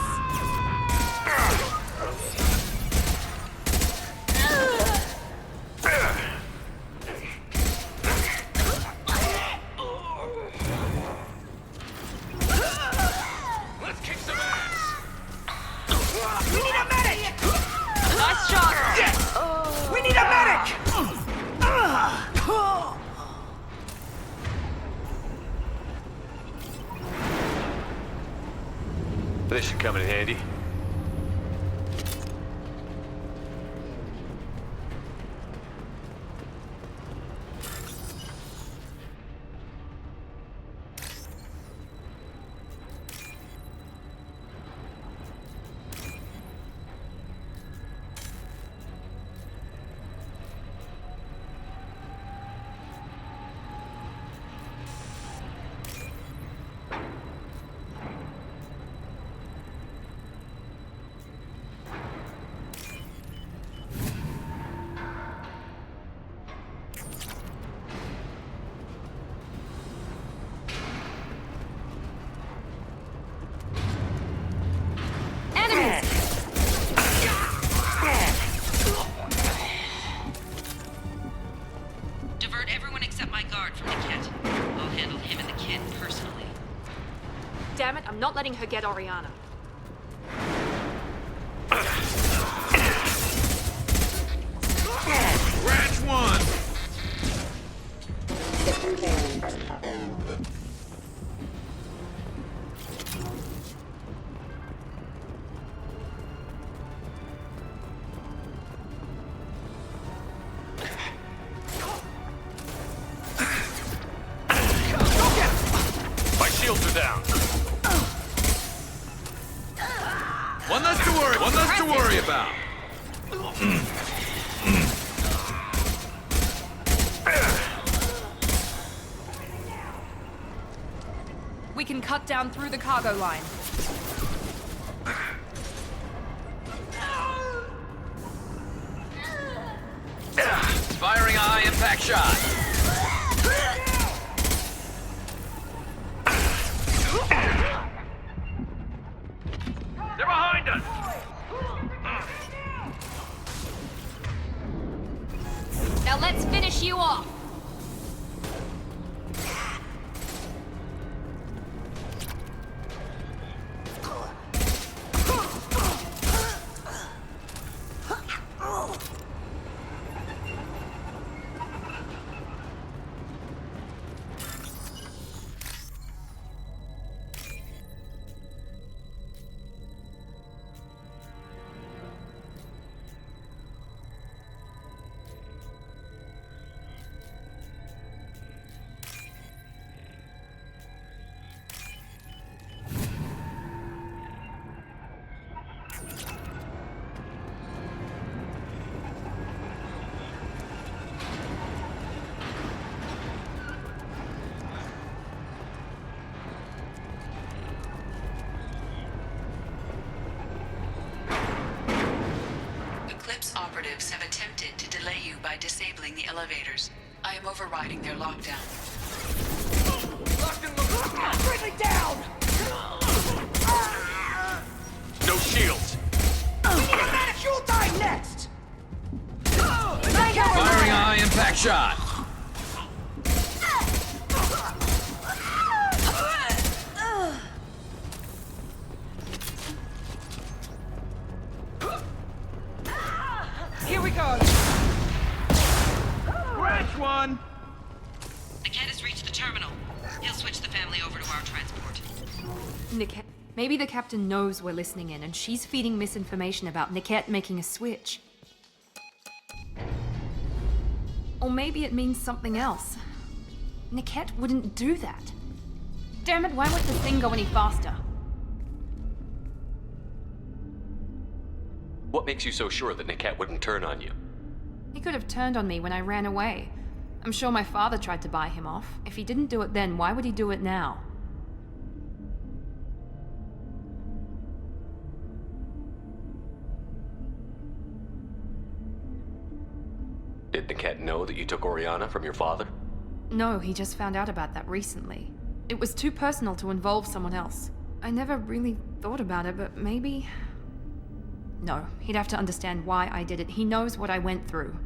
Speaker 14: Let's kick some ass! We need a medic!
Speaker 13: Nice shot!
Speaker 14: Yes! We need a medic!
Speaker 7: This should come in handy.
Speaker 18: Divert everyone except my guard from the kit. I'll handle him and the kid personally.
Speaker 13: Damn it, I'm not letting her get Oriana.
Speaker 14: Ranch one!
Speaker 7: My shields are down.
Speaker 14: One less to worry about.
Speaker 13: We can cut down through the cargo line.
Speaker 14: Firing a high-impact shot. They're behind us.
Speaker 13: Now let's finish you off.
Speaker 10: Eclipse operatives have attempted to delay you by disabling the elevators. I am overriding their lockdown.
Speaker 14: Bring it down!
Speaker 7: No shields.
Speaker 14: We need a medic! You'll die next! Firing a high-impact shot.
Speaker 11: Here we go!
Speaker 14: Ranch one!
Speaker 18: The kid has reached the terminal. He'll switch the family over to our transport.
Speaker 13: Niket. Maybe the captain knows we're listening in and she's feeding misinformation about Niket making a switch. Or maybe it means something else. Niket wouldn't do that. Damn it, why won't the thing go any faster?
Speaker 3: What makes you so sure that Niket wouldn't turn on you?
Speaker 13: He could have turned on me when I ran away. I'm sure my father tried to buy him off. If he didn't do it then, why would he do it now?
Speaker 3: Did Niket know that you took Oriana from your father?
Speaker 13: No, he just found out about that recently. It was too personal to involve someone else. I never really thought about it, but maybe... No, he'd have to understand why I did it. He knows what I went through.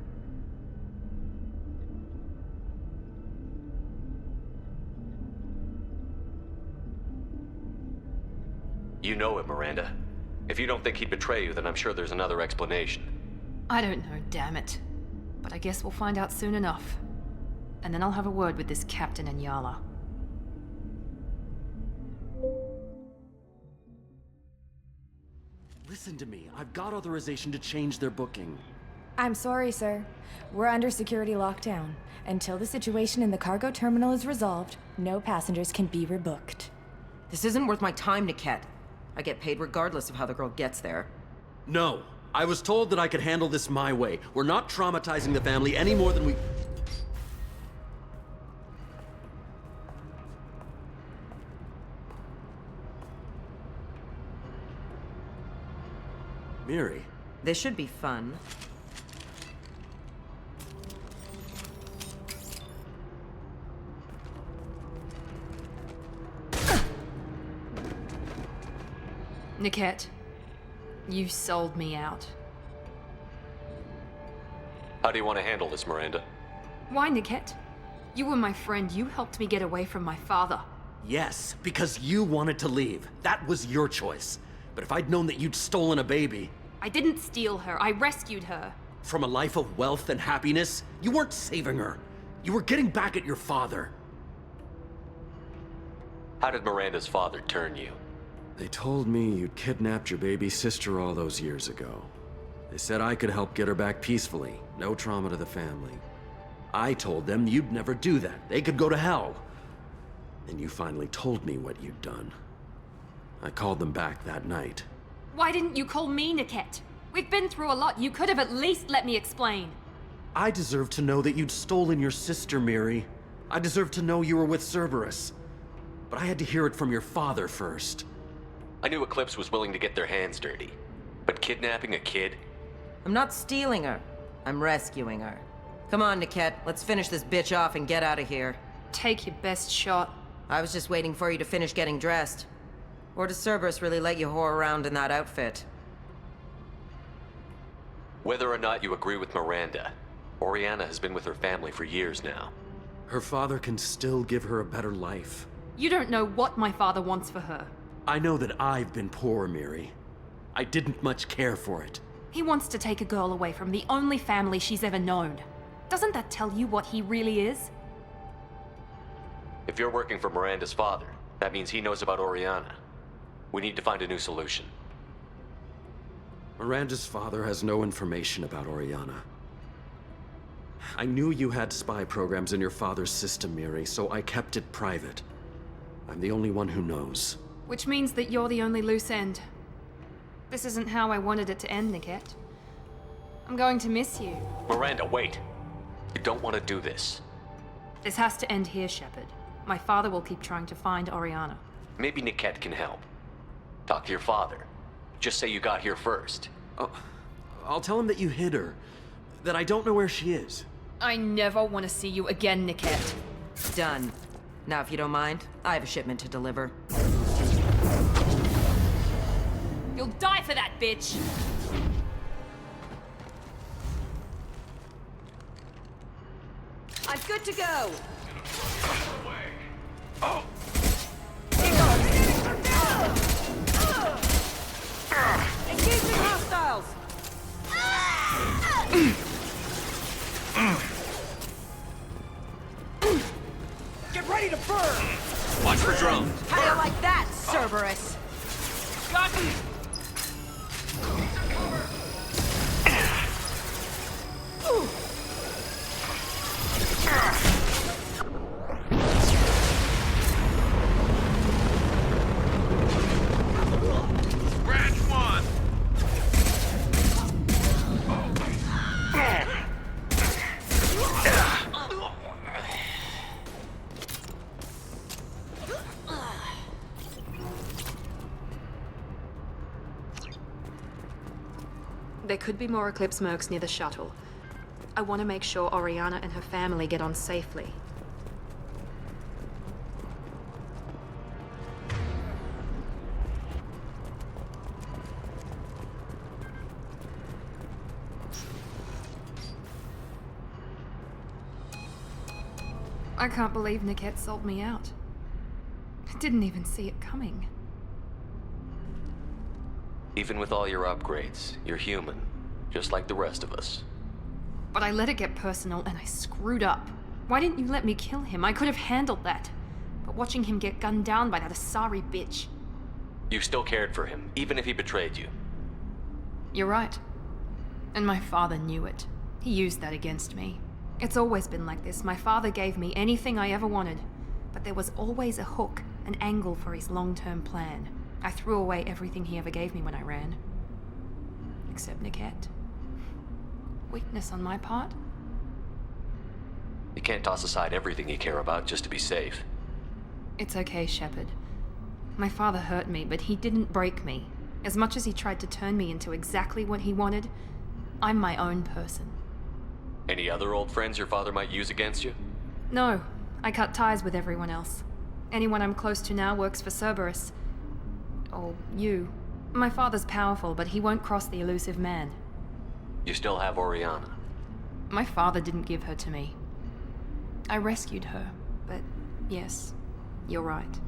Speaker 3: You know him, Miranda. If you don't think he'd betray you, then I'm sure there's another explanation.
Speaker 13: I don't know, damn it. But I guess we'll find out soon enough. And then I'll have a word with this Captain Inyala.
Speaker 20: Listen to me. I've got authorization to change their booking.
Speaker 8: I'm sorry, sir. We're under security lockdown. Until the situation in the cargo terminal is resolved, no passengers can be rebooked.
Speaker 18: This isn't worth my time, Niket. I get paid regardless of how the girl gets there.
Speaker 20: No. I was told that I could handle this my way. We're not traumatizing the family any more than we... Miri.
Speaker 18: This should be fun.
Speaker 13: Niket, you sold me out.
Speaker 3: How do you want to handle this, Miranda?
Speaker 13: Why, Niket? You were my friend. You helped me get away from my father.
Speaker 20: Yes, because you wanted to leave. That was your choice. But if I'd known that you'd stolen a baby...
Speaker 13: I didn't steal her. I rescued her.
Speaker 20: From a life of wealth and happiness, you weren't saving her. You were getting back at your father.
Speaker 3: How did Miranda's father turn you?
Speaker 20: They told me you'd kidnapped your baby sister all those years ago. They said I could help get her back peacefully. No trauma to the family. I told them you'd never do that. They could go to hell. And you finally told me what you'd done. I called them back that night.
Speaker 13: Why didn't you call me, Niket? We've been through a lot. You could have at least let me explain.
Speaker 20: I deserve to know that you'd stolen your sister, Miri. I deserve to know you were with Cerberus. But I had to hear it from your father first.
Speaker 3: I knew Eclipse was willing to get their hands dirty. But kidnapping a kid?
Speaker 18: I'm not stealing her. I'm rescuing her. Come on, Niket. Let's finish this bitch off and get out of here.
Speaker 13: Take your best shot.
Speaker 18: I was just waiting for you to finish getting dressed. Or does Cerberus really let you whore around in that outfit?
Speaker 3: Whether or not you agree with Miranda, Oriana has been with her family for years now.
Speaker 20: Her father can still give her a better life.
Speaker 13: You don't know what my father wants for her.
Speaker 20: I know that I've been poor, Miri. I didn't much care for it.
Speaker 13: He wants to take a girl away from the only family she's ever known. Doesn't that tell you what he really is?
Speaker 3: If you're working for Miranda's father, that means he knows about Oriana. We need to find a new solution.
Speaker 20: Miranda's father has no information about Oriana. I knew you had spy programs in your father's system, Miri, so I kept it private. I'm the only one who knows.
Speaker 13: Which means that you're the only loose end. This isn't how I wanted it to end, Niket. I'm going to miss you.
Speaker 3: Miranda, wait. You don't want to do this.
Speaker 13: This has to end here, Shepard. My father will keep trying to find Oriana.
Speaker 3: Maybe Niket can help. Talk to your father. Just say you got here first.
Speaker 20: I'll tell him that you hid her. That I don't know where she is.
Speaker 13: I never want to see you again, Niket.
Speaker 18: Done. Now, if you don't mind, I have a shipment to deliver.
Speaker 13: You'll die for that, bitch!
Speaker 18: I'm good to go!
Speaker 14: Oh!
Speaker 18: Engaging hostiles!
Speaker 14: Get ready to burn! Watch for drones.
Speaker 18: How do you like that, Cerberus?
Speaker 14: Got me!
Speaker 13: There could be more Eclipse mercs near the shuttle. I want to make sure Oriana and her family get on safely. I can't believe Niket sold me out. I didn't even see it coming.
Speaker 3: Even with all your upgrades, you're human, just like the rest of us.
Speaker 13: But I let it get personal and I screwed up. Why didn't you let me kill him? I could have handled that. But watching him get gunned down by that Asari bitch...
Speaker 3: You still cared for him, even if he betrayed you.
Speaker 13: You're right. And my father knew it. He used that against me. It's always been like this. My father gave me anything I ever wanted. But there was always a hook, an angle for his long-term plan. I threw away everything he ever gave me when I ran. Except Niket. Weakness on my part?
Speaker 3: You can't toss aside everything you care about just to be safe.
Speaker 13: It's okay, Shepard. My father hurt me, but he didn't break me. As much as he tried to turn me into exactly what he wanted, I'm my own person.
Speaker 3: Any other old friends your father might use against you?
Speaker 13: No, I cut ties with everyone else. Anyone I'm close to now works for Cerberus. Or you. My father's powerful, but he won't cross the elusive man.
Speaker 3: You still have Oriana.
Speaker 13: My father didn't give her to me. I rescued her, but yes, you're right.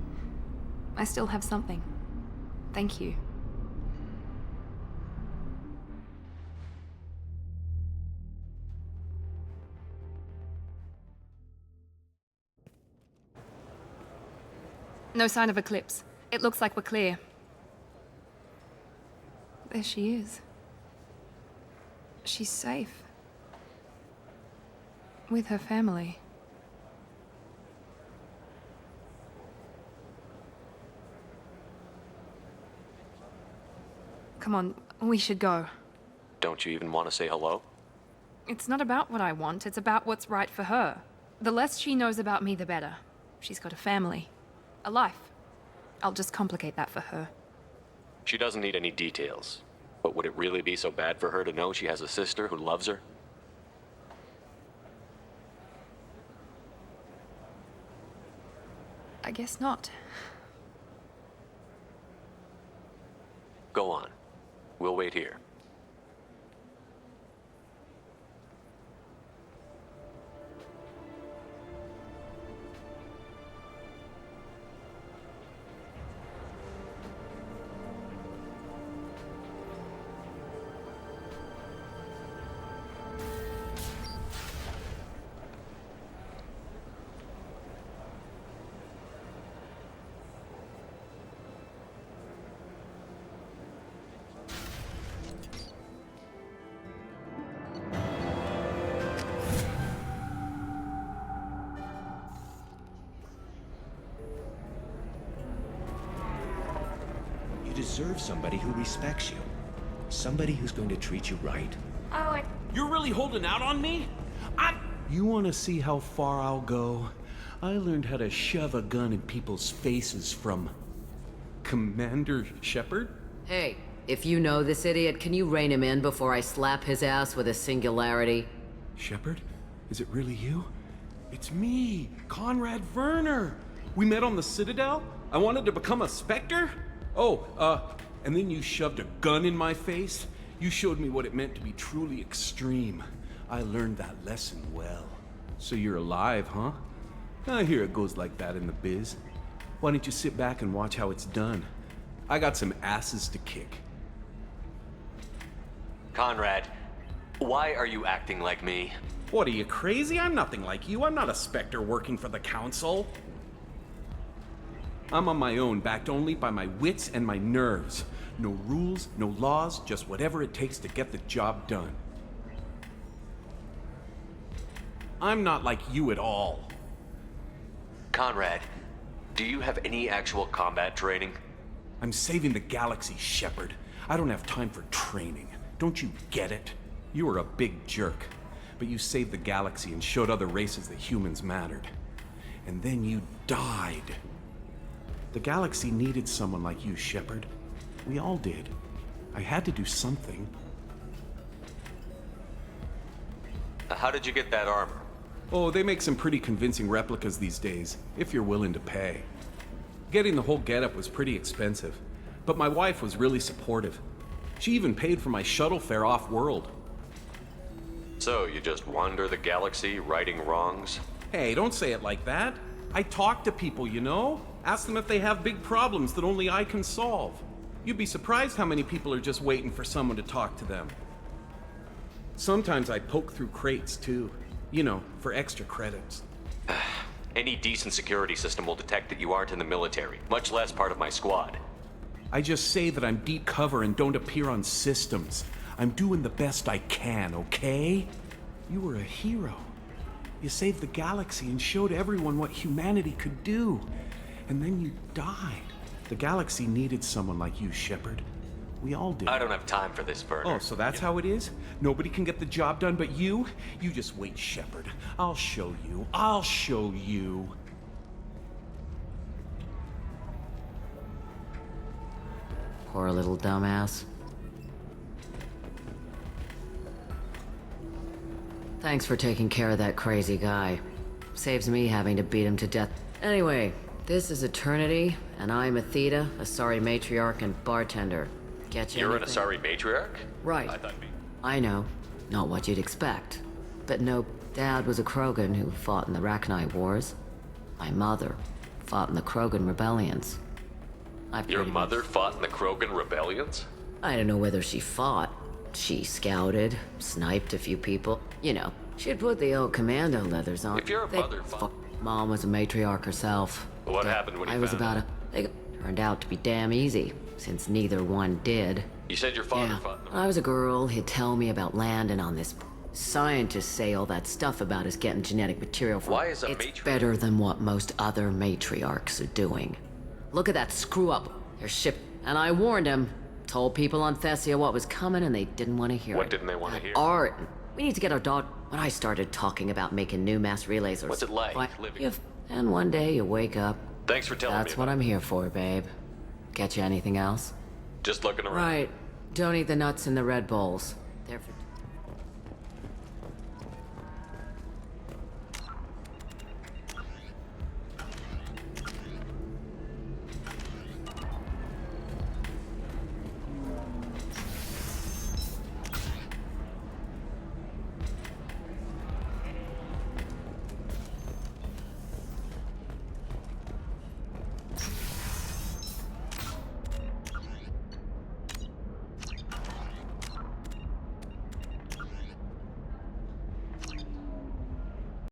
Speaker 13: I still have something. Thank you. No sign of Eclipse. It looks like we're clear. There she is. She's safe. With her family. Come on, we should go.
Speaker 3: Don't you even want to say hello?
Speaker 13: It's not about what I want, it's about what's right for her. The less she knows about me, the better. She's got a family. A life. I'll just complicate that for her.
Speaker 3: She doesn't need any details. But would it really be so bad for her to know she has a sister who loves her?
Speaker 13: I guess not.
Speaker 3: Go on. We'll wait here.
Speaker 1: You deserve somebody who respects you. Somebody who's going to treat you right.
Speaker 14: You're really holding out on me?
Speaker 20: You want to see how far I'll go? I learned how to shove a gun in people's faces from... Commander Shepard?
Speaker 18: Hey, if you know this idiot, can you rein him in before I slap his ass with a singularity?
Speaker 20: Shepard? Is it really you? It's me, Conrad Werner. We met on the Citadel? I wanted to become a Spectre? And then you shoved a gun in my face? You showed me what it meant to be truly extreme. I learned that lesson well. So you're alive, huh? I hear it goes like that in the biz. Why don't you sit back and watch how it's done? I got some asses to kick.
Speaker 3: Conrad, why are you acting like me?
Speaker 14: What, are you crazy? I'm nothing like you. I'm not a Spectre working for the Council.
Speaker 20: I'm on my own, backed only by my wits and my nerves. No rules, no laws, just whatever it takes to get the job done. I'm not like you at all.
Speaker 3: Conrad, do you have any actual combat training?
Speaker 20: I'm saving the galaxy, Shepard. I don't have time for training. Don't you get it? You were a big jerk, but you saved the galaxy and showed other races that humans mattered. And then you died. The galaxy needed someone like you, Shepard. We all did. I had to do something.
Speaker 3: How did you get that armor?
Speaker 14: Oh, they make some pretty convincing replicas these days, if you're willing to pay. Getting the whole getup was pretty expensive, but my wife was really supportive. She even paid for my shuttle fare off-world.
Speaker 3: So, you just wander the galaxy, righting wrongs?
Speaker 14: Hey, don't say it like that. I talk to people, you know? Ask them if they have big problems that only I can solve. You'd be surprised how many people are just waiting for someone to talk to them. Sometimes I poke through crates, too. You know, for extra credits.
Speaker 3: Any decent security system will detect that you aren't in the military, much less part of my squad.
Speaker 14: I just say that I'm deep cover and don't appear on systems. I'm doing the best I can, okay? You were a hero. You saved the galaxy and showed everyone what humanity could do. And then you died. The galaxy needed someone like you, Shepard. We all did.
Speaker 3: I don't have time for this, Werner.
Speaker 14: Oh, so that's how it is? Nobody can get the job done but you? You just wait, Shepard. I'll show you. I'll show you.
Speaker 18: Poor little dumbass. Thanks for taking care of that crazy guy. Saves me having to beat him to death. Anyway, this is Eternity, and I'm a Theta, a sorry matriarch and bartender. Get you
Speaker 3: You're
Speaker 18: anything?
Speaker 3: an Asari matriarch?
Speaker 18: Right. I know. Not what you'd expect. But nope, Dad was a Krogan who fought in the Rachni Wars. My mother fought in the Krogan rebellions.
Speaker 3: Your mother fought in the Krogan rebellions?
Speaker 18: I don't know whether she fought. She scouted, sniped a few people. You know, she'd put the old commando leathers on.
Speaker 3: If your mother
Speaker 18: Mom was a matriarch herself.
Speaker 3: What happened when you
Speaker 18: I was
Speaker 3: found
Speaker 18: about
Speaker 3: out?
Speaker 18: They turned out to be damn easy, since neither one did.
Speaker 3: You said your father
Speaker 18: Yeah,
Speaker 3: fought them.
Speaker 18: when I was a girl, he'd tell me about landing on this. Scientists say all that stuff about us getting genetic material from.
Speaker 3: Why is a
Speaker 18: It's
Speaker 3: matriarch?
Speaker 18: better than what most other matriarchs are doing. Look at that screw up. Their ship. And I warned him. Told people on Thessia what was coming and they didn't want to hear it.
Speaker 3: What didn't they want to hear?
Speaker 18: Art. We need to get our daughter. When I started talking about making new mass relays or
Speaker 3: What's it like, living?
Speaker 18: And one day you wake up.
Speaker 3: Thanks for telling me
Speaker 18: That's what I'm here for, babe. Get you anything else?
Speaker 3: Just looking around.
Speaker 18: Right. Don't eat the nuts in the Red Bowls. They're for